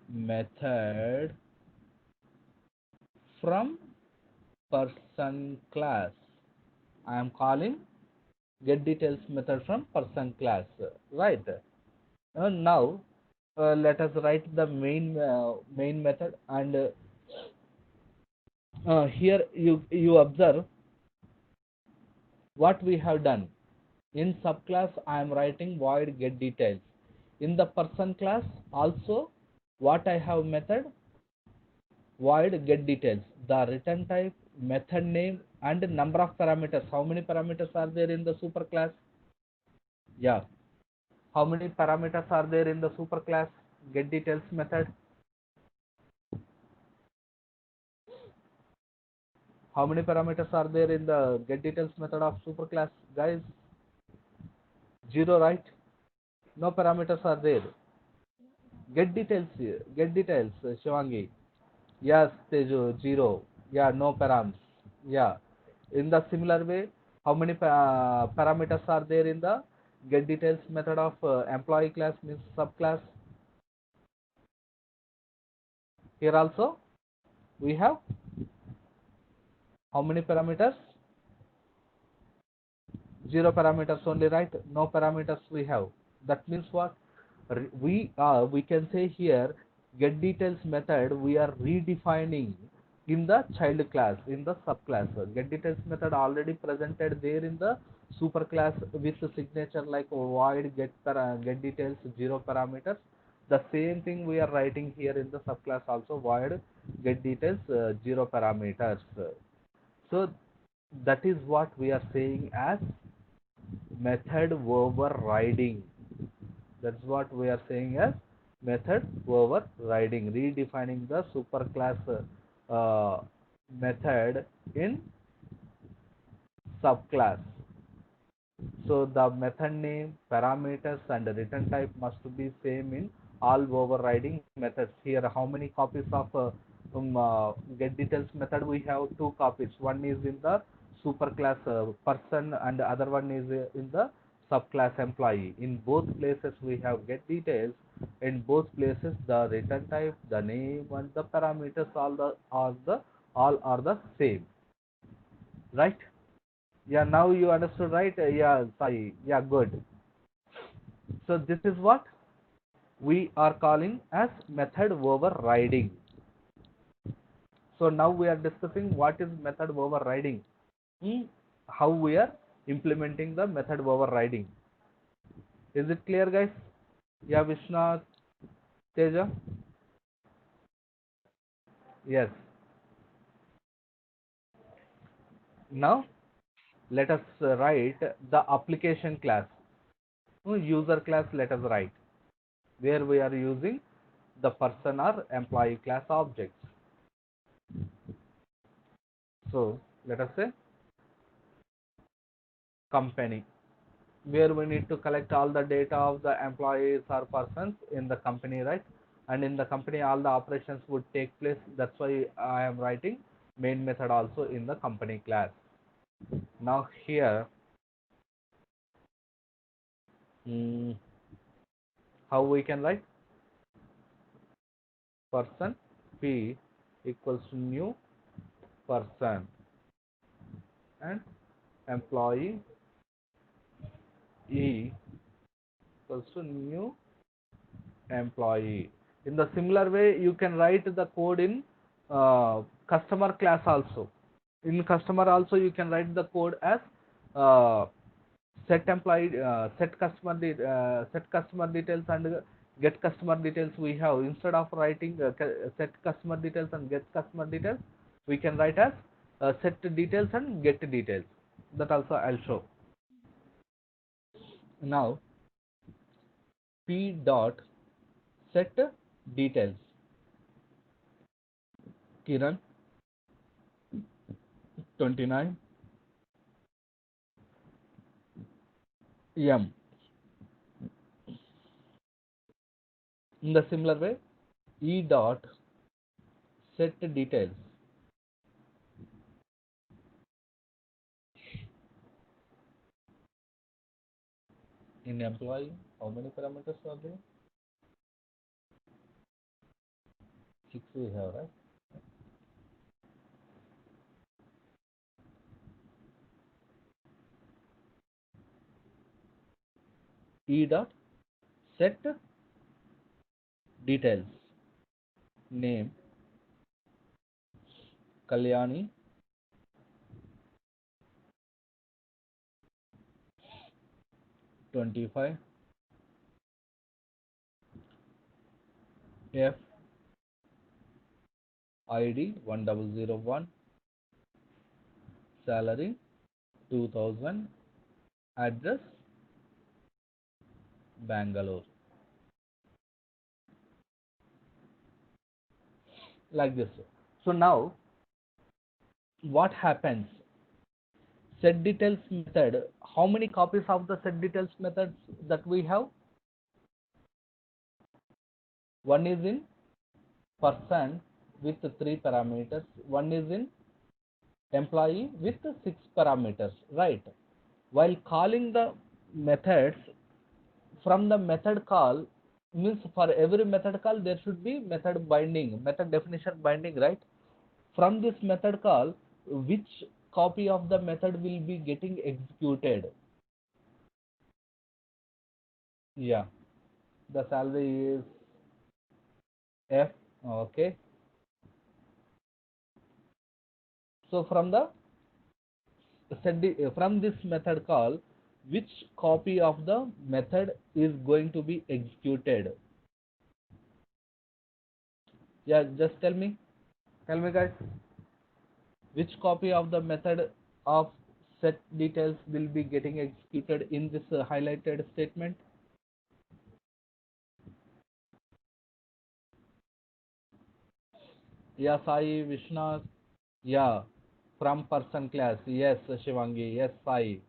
method from person class. I am calling get details method from person class, right? Now let us write the main method, and here you observe what we have done. In subclass I am writing void get details. In the person class also what I have method void get details. The return type, method name and number of parameters. How many parameters are there in the superclass? Yeah. How many parameters are there in the superclass get details method? How many parameters are there in the get details method of superclass, guys? 0, right? No parameters are there. Get details, Shivangi. Yes, Tejo, 0. Yeah, no params. Yeah. In the similar way, how many parameters are there in the get details method of employee class means subclass? Here also we have how many parameters? 0 parameters only, right? No parameters we have. That means what? We can say here get details method we are redefining in the child class, in the subclass. Get details method already presented there in the superclass with the signature like void get details 0 parameters. The same thing we are writing here in the subclass also, void get details 0 parameters. So that is what we are saying as method overriding. That's what we are saying as method overriding, redefining the superclass method in subclass. So the method name, parameters and return type must be same in all overriding methods. Here how many copies of get details method? We have 2 copies. One is in the superclass person and the other one is in the subclass employee. In both places we have get details. In both places the return type, the name and the parameters all are the same, right? Yeah, now you understood, right? Yeah, Sai. Yeah, good. So this is what we are calling as method overriding. So now we are discussing what is method overriding, how we are implementing the method overriding. Is it clear, guys? Yeah, Vishnath, Teja? Yes. Now let us write the application class. User class let us write, where we are using the person or employee class objects. So let us say company, where we need to collect all the data of the employees or persons in the company, right? And in the company all the operations would take place. That's why I am writing main method also in the company class. Now here how we can write? Person P equals to new person and employee E equals to new employee. In the similar way, you can write the code in customer class also. In customer also, you can write the code as set employee, set customer details and get customer details. We have, instead of writing set customer details and get customer details, we can write as set details and get details. That also I'll show. Now P dot set details. Kiran 29 M. In the similar way, E dot set details. In employee, how many parameters are there? 6 we have, right? E dot set details. Name Kalyani, (25) F ID 1001 salary 2000, address Bangalore, like this. So now what happens? Set details method, how many copies of the set details methods that we have? One is in person with 3 parameters, one is in employee with 6 parameters, right? While calling the methods, from the method call, means for every method call there should be method binding, method definition binding, right? From this method call, which copy of the method will be getting executed? Yeah, the salary is F. Okay, so from the from this method call, which copy of the method is going to be executed? Yeah, just tell me guys, which copy of the method of set details will be getting executed in this highlighted statement? Yeah, Sai, Vishnath. Yeah, from person class. Yes, Shivangi. Yes, Sai.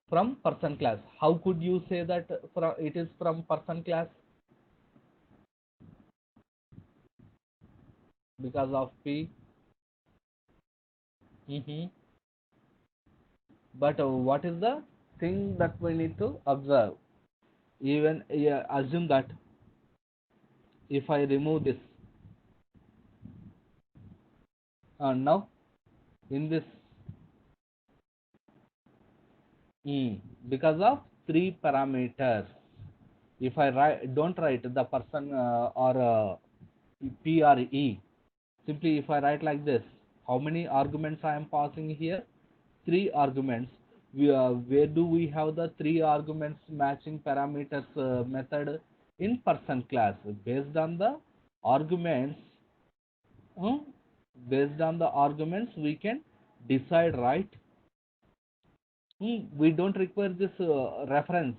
From person class. How could you say that it is from person class? Because of P. But what is the thing that we need to observe? Even assume that if I remove this, now in this, because of 3 parameters, if I don't write the person or P or E, simply if I write like this, how many arguments I am passing here? 3 arguments. Where do we have the 3 arguments matching parameters method? In person class, based on the arguments, we can decide, right? We don't require this reference.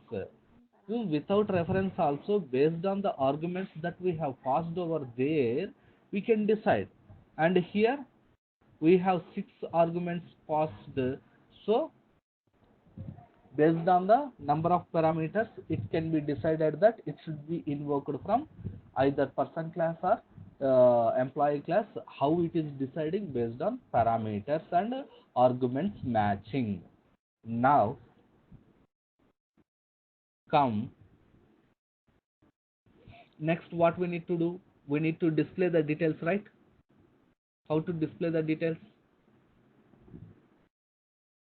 Without reference also, based on the arguments that we have passed over there, we can decide. And here we have 6 arguments passed, so based on the number of parameters, it can be decided that it should be invoked from either person class or employee class. How it is deciding? Based on parameters and arguments matching. Now come next, what we need to do? We need to display the details, right? How to display the details?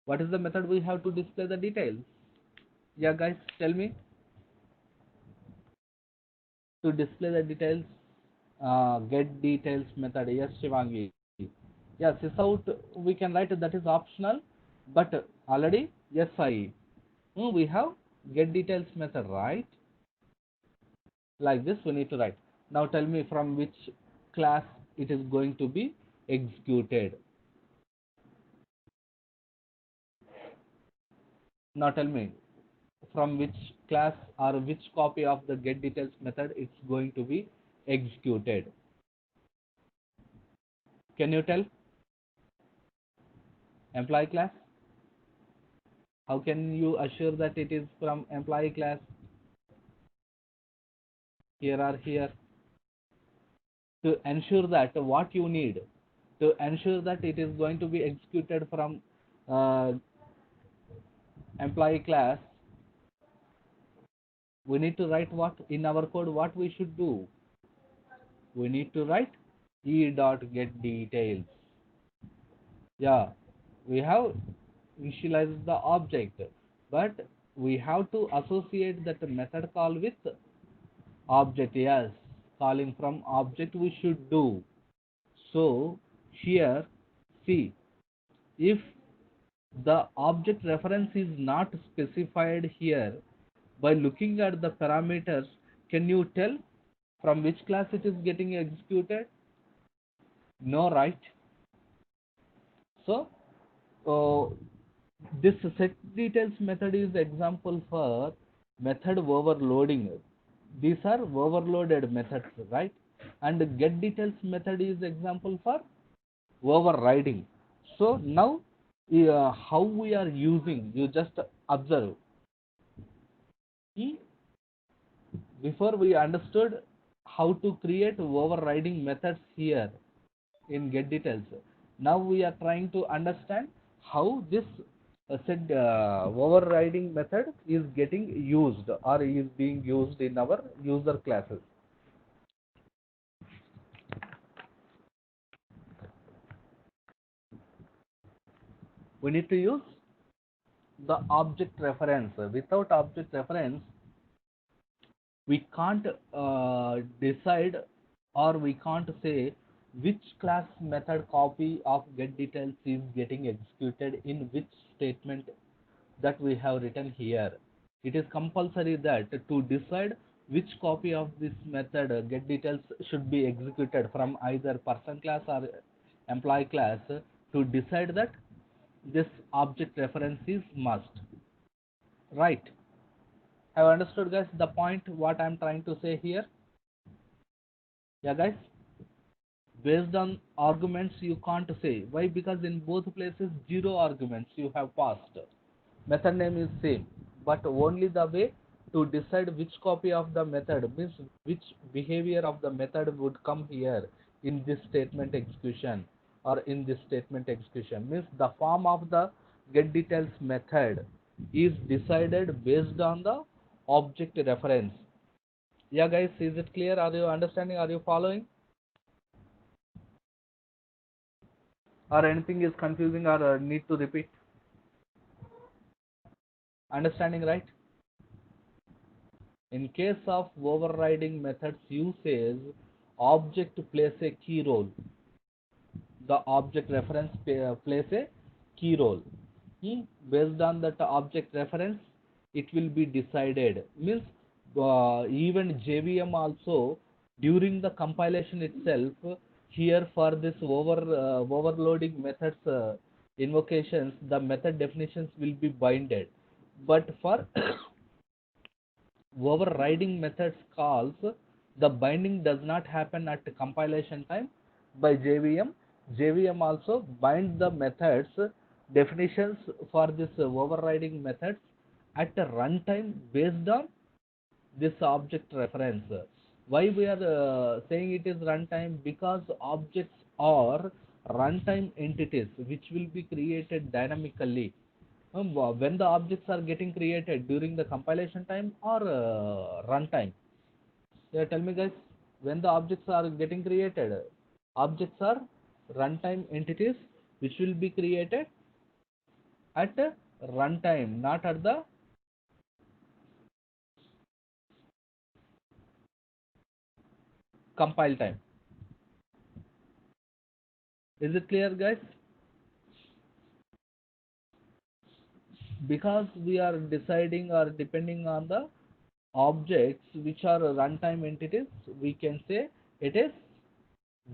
What is the method we have to display the details? Yeah, guys, tell me. To display the details, get details method. Yes, Shivangi. Yeah, sysout we can write, that is optional, but already yes, we have get details method, right? Like this we need to write. Now tell me from which class it is going to be executed. Now tell me from which class or which copy of the get details method it's going to be executed. Can you tell? Employee class. How can you assure that it is from employee class? Here or here? To ensure that, what you need to ensure that it is going to be executed from employee class, we need to write what in our code? What we should do? We need to write e dot get details. Yeah, we have initialized the object, but we have to associate that method call with object. Yes, calling from object we should do. So here, see, if the object reference is not specified here, by looking at the parameters, can you tell from which class it is getting executed? No, right? So this set details method is example for method overloading. These are overloaded methods, right? And get details method is example for overriding. So now how we are using, you just observe. Hmm? Before we understood how to create overriding methods here in get details. Now we are trying to understand how this said overriding method is getting used or is being used in our user classes. We need to use the object reference. Without object reference, we can't decide or we can't say which class method copy of get details is getting executed in which statement that we have written here. It is compulsory that to decide which copy of this method get details should be executed from either person class or employee class, to decide that this object reference is must, right? Have understood guys the point what I'm trying to say here? Yeah guys, based on arguments you can't say. Why? Because in both places zero arguments you have passed, method name is same, but only the way to decide which copy of the method means which behavior of the method would come here in this statement execution or in this statement execution means the form of the get details method is decided based on the object reference. Yeah guys, is it clear? Are you understanding? Are you following? Or anything is confusing or need to repeat? Understanding, right? In case of overriding methods uses, object plays a key role. The object reference plays a key role. Based on that object reference, it will be decided. Means even JVM also during the compilation itself, here for this overloading methods invocations, the method definitions will be binded. But for overriding methods calls, the binding does not happen at compilation time by JVM. JVM also binds the methods definitions for this overriding methods at a runtime based on this object reference. Why we are saying it is runtime? Because objects are runtime entities which will be created dynamically when the objects are getting created during the compilation time or runtime. Yeah, tell me guys, when the objects are getting created, objects are runtime entities which will be created at runtime, not at the compile time. Is it clear guys? Because we are deciding or depending on the objects which are runtime entities, we can say it is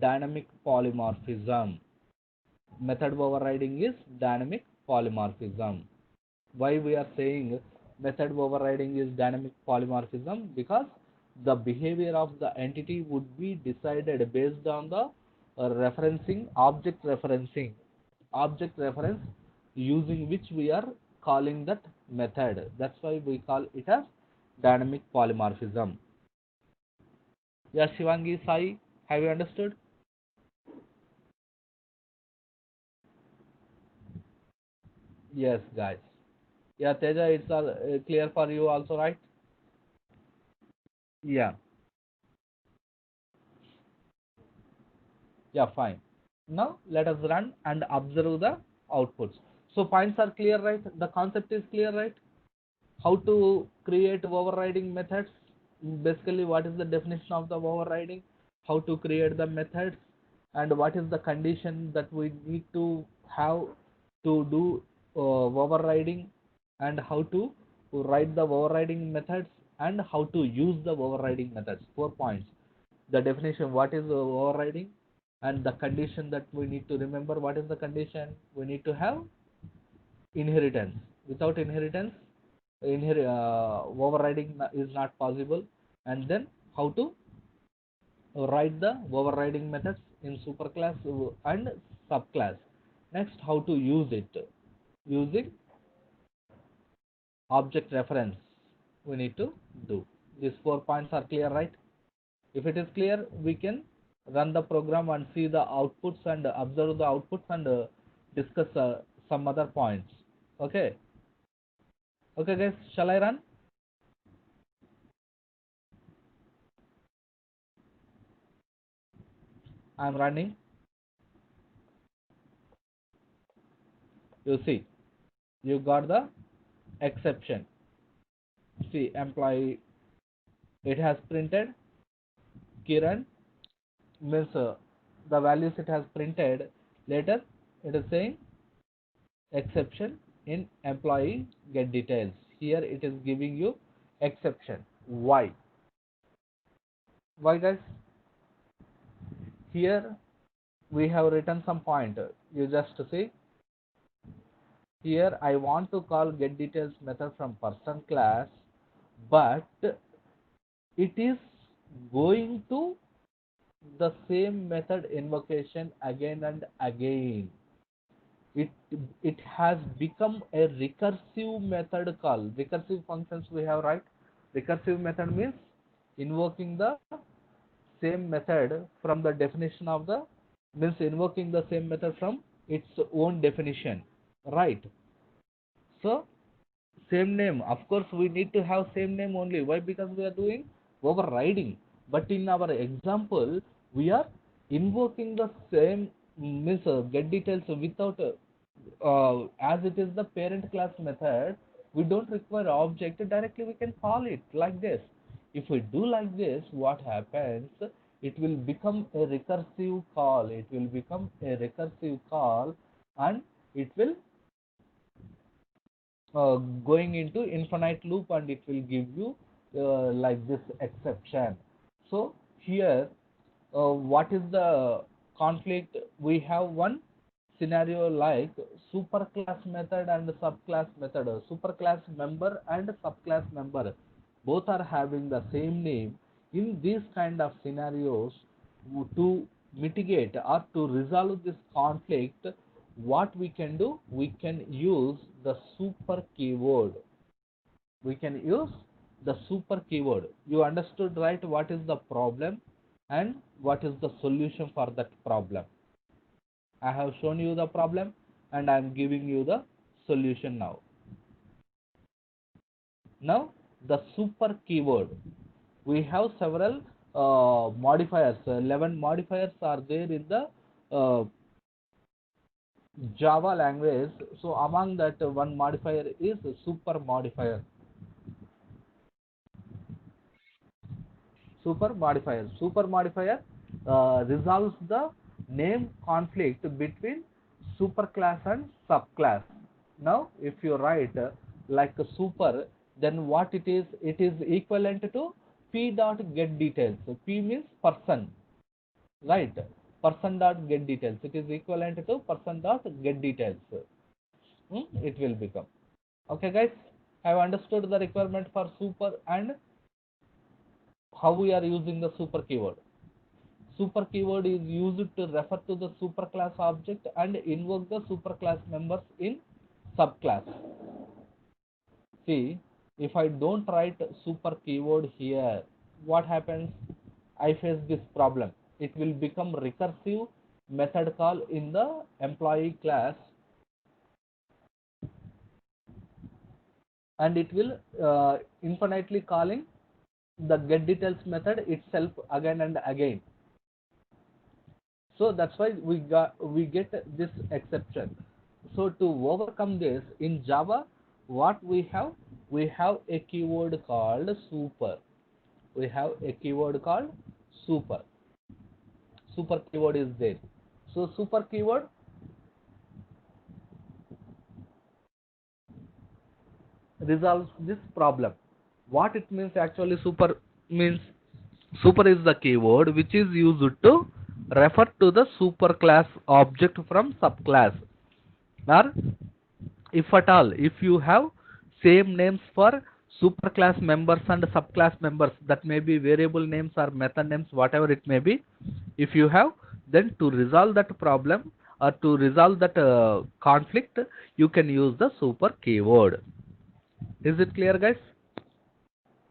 dynamic polymorphism. Method overriding is dynamic polymorphism. Why we are saying method overriding is dynamic polymorphism? Because the behavior of the entity would be decided based on the object reference using which we are calling that method. That's why we call it as dynamic polymorphism. Yeah, Shivangi, Sai, have you understood? Yes, guys. Yeah, Teja, it's all clear for you also, right? Yeah, yeah, fine. Now let us run and observe the outputs. So points are clear, right? The concept is clear, right? How to create overriding methods. Basically, what is the definition of the overriding? How to create the methods, and what is the condition that we need to have to do overriding, and how to write the overriding methods, and how to use the overriding methods. 4 points. The definition: what is overriding? And the condition that we need to remember, what is the condition? We need to have inheritance. Without inheritance, overriding is not possible. And then how to write the overriding methods in superclass and subclass. Next, how to use it using object reference. We need to do these 4 points. Are clear, right? If it is clear, we can run the program and see the outputs and observe the outputs and discuss some other points. Okay guys, shall I run? I'm running. You see, you got the exception. See, employee, it has printed Kiran, means the values it has printed. Later it is saying exception in employee get details. Here it is giving you exception. Why guys? Here we have written some pointer. You just see, here I want to call get details method from person class, but it is going to the same method invocation again and again. It has become a recursive method call. Recursive functions we have, right? Recursive method means invoking the same method from the definition of the, means invoking the same method from its own definition, right? So same name, of course we need to have same name only. Why? Because we are doing overriding. But in our example, we are invoking the same, means get details without as it is the parent class method, we don't require object. Directly we can call it like this. If we do like this, what happens? It will become a recursive call. It will become a recursive call, and it will going into infinite loop, and it will give you like this exception. So here what is the conflict? We have one scenario like superclass method and subclass method. Superclass member and subclass member both are having the same name. In these kind of scenarios, to mitigate or to resolve this conflict, what we can do? We can use the super keyword. We can use the super keyword. You understood, right? What is the problem and what is the solution for that problem? I have shown you the problem and I am giving you the solution now. Now the super keyword, we have several modifiers. 11 modifiers are there in the Java language. So among that, one modifier is super modifier. Super modifier resolves the name conflict between superclass and subclass. Now if you write like a super, then what it is equivalent to p dot get details. P means person, right? Person dot get details, it is equivalent to person dot get details. It will become. Okay guys, I have understood the requirement for super and how we are using the super keyword. Super keyword is used to refer to the superclass object and invoke the superclass members in subclass. See, if I don't write super keyword here, what happens? I face this problem. It will become recursive method call in the employee class, and it will infinitely calling the get details method itself again and again. So that's why we get this exception. So to overcome this, in Java, what we have a keyword called super. We have a keyword called super. Super keyword is there. So super keyword resolves this problem. What it means actually? Super means, super is the keyword which is used to refer to the superclass object from subclass, or if at all, if you have same names for superclass members and subclass members, that may be variable names or method names, whatever it may be, if you have, then to resolve that problem or to resolve that conflict, you can use the super keyword. Is it clear, guys?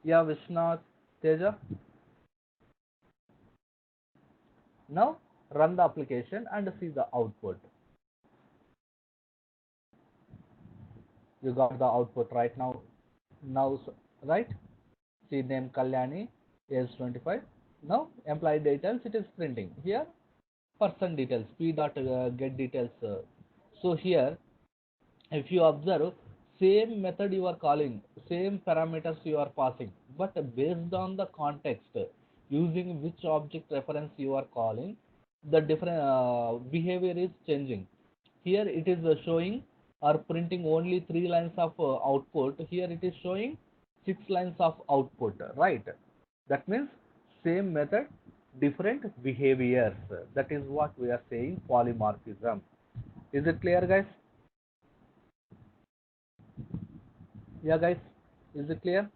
Yeah, Vishnath, Teja. Now run the application and see the output. You got the output right now. Now, right? See name Kalyani, age 25. Now employee details, it is printing. Here person details, p dot get details. So here, if you observe, same method you are calling, same parameters you are passing, but based on the context, using which object reference you are calling, the different behavior is changing. Here it is showing or printing only 3 lines of output. Here it is showing 6 lines of output, right? That means same method, different behaviors. That is what we are saying polymorphism. Is it clear, guys? Yeah, guys, is it clear?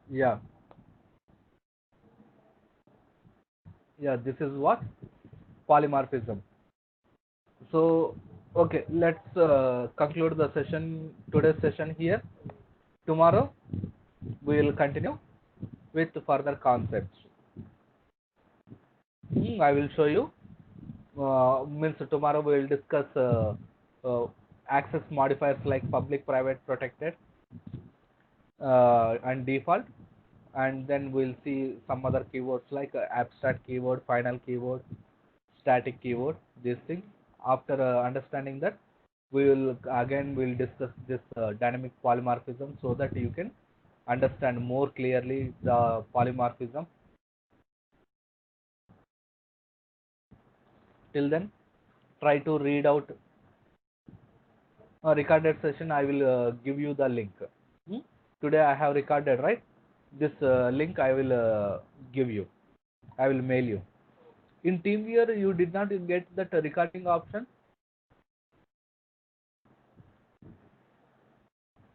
Yeah. Yeah, this is what polymorphism. So, okay, let's conclude the session, today's session here. Tomorrow we will continue with further concepts. I will show you. Means tomorrow we will discuss access modifiers like public, private, protected, and default, and then we'll see some other keywords like abstract keyword, final keyword, static keyword, these things. After understanding that, we'll discuss this dynamic polymorphism so that you can understand more clearly the polymorphism. Till then, try to read out a recorded session. I will give you the link. Today I have recorded, right? This link I will give you. I will mail you. In TeamViewer, you did not get that recording option.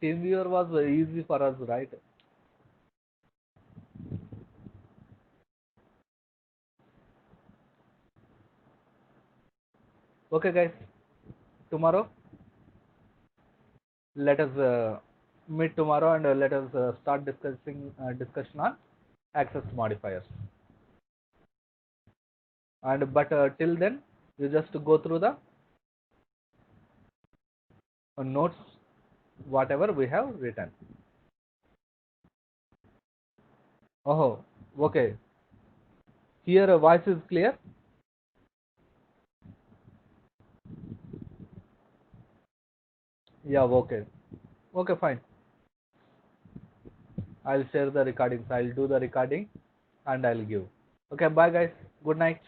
TeamViewer was easy for us, right? Okay, guys. Tomorrow, let us meet tomorrow and let us start discussion on access modifiers. And but till then, you just go through the notes, whatever we have written. Oh, okay. Here, voice is clear. Yeah, okay. Okay, fine. I'll share the recordings. I'll do the recording and I'll give. Okay, bye, guys. Good night.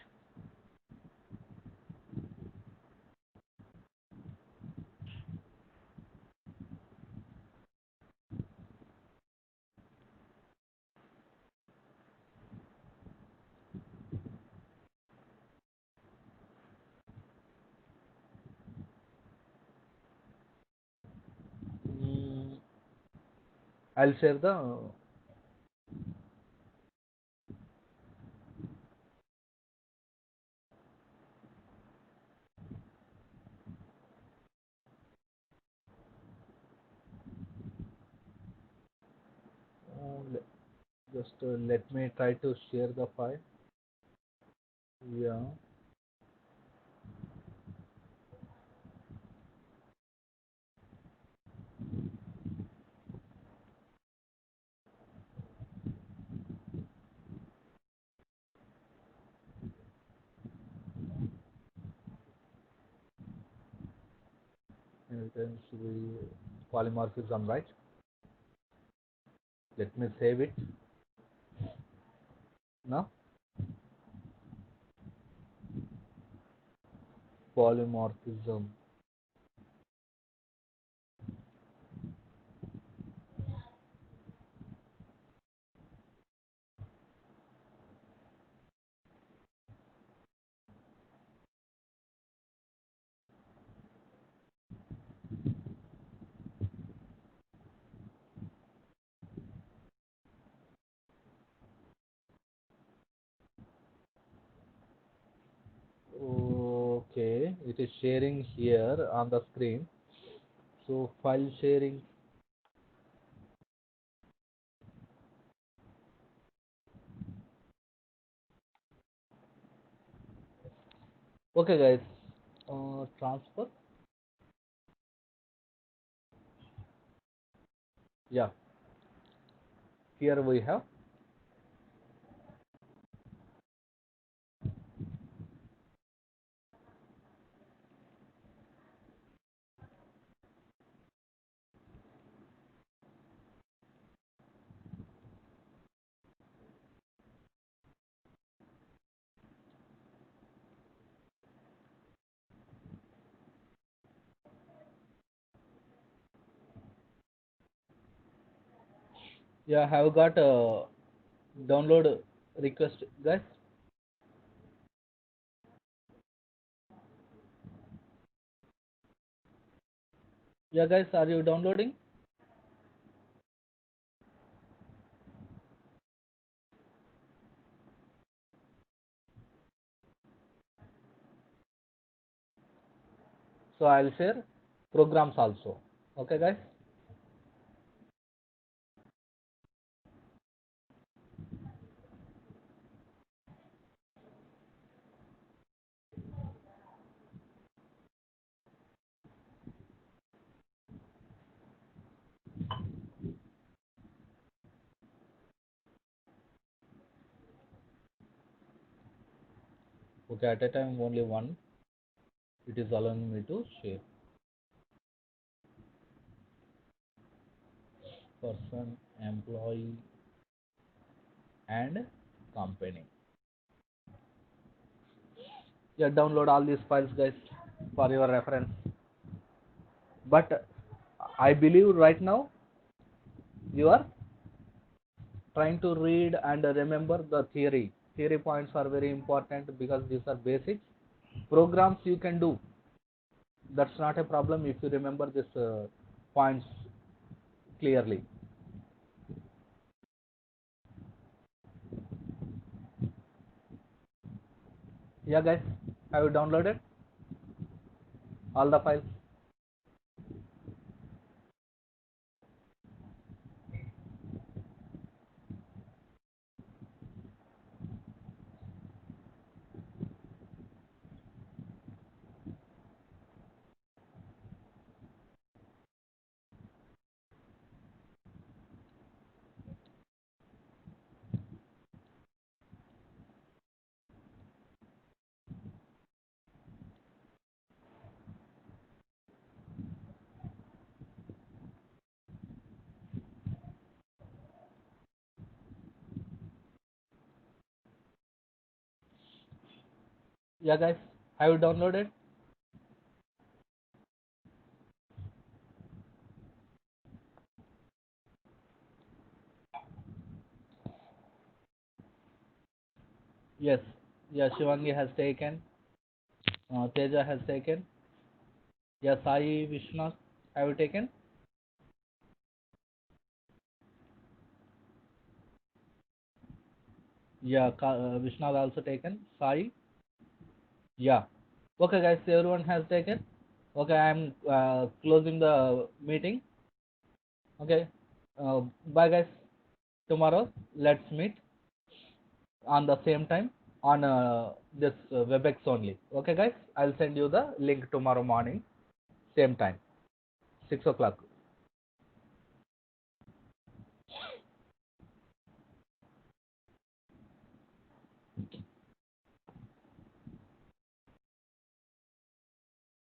I'll share the just let me try to share the file. Yeah. Intensely polymorphism, right? Let me save it now. Polymorphism. it is sharing here on the screen. So file sharing. Okay guys, transfer. Yeah, here we have. Yeah, have got a download request, guys. Yeah, guys, are you downloading? So I'll share programs also. Okay, guys. Okay, at a time only one. It is allowing me to share. Person, employee, and company. Yeah, download all these files, guys, for your reference. But I believe right now you are trying to read and remember the theory. Theory points are very important because these are basics. Programs you can do. That's not a problem if you remember these points clearly. Yeah, guys, have you downloaded all the files? Yeah, guys, have you downloaded? Yes. Yeah, Shivangi has taken. Teja has taken. Yeah, Sai Vishnu, have you taken? Yeah, Vishnu has also taken. Sai. Yeah. Okay, guys, everyone has taken. Okay, I'm closing the meeting. Okay. Bye, guys. Tomorrow, let's meet on the same time on this WebEx only. Okay, guys, I'll send you the link tomorrow morning, same time, 6 o'clock.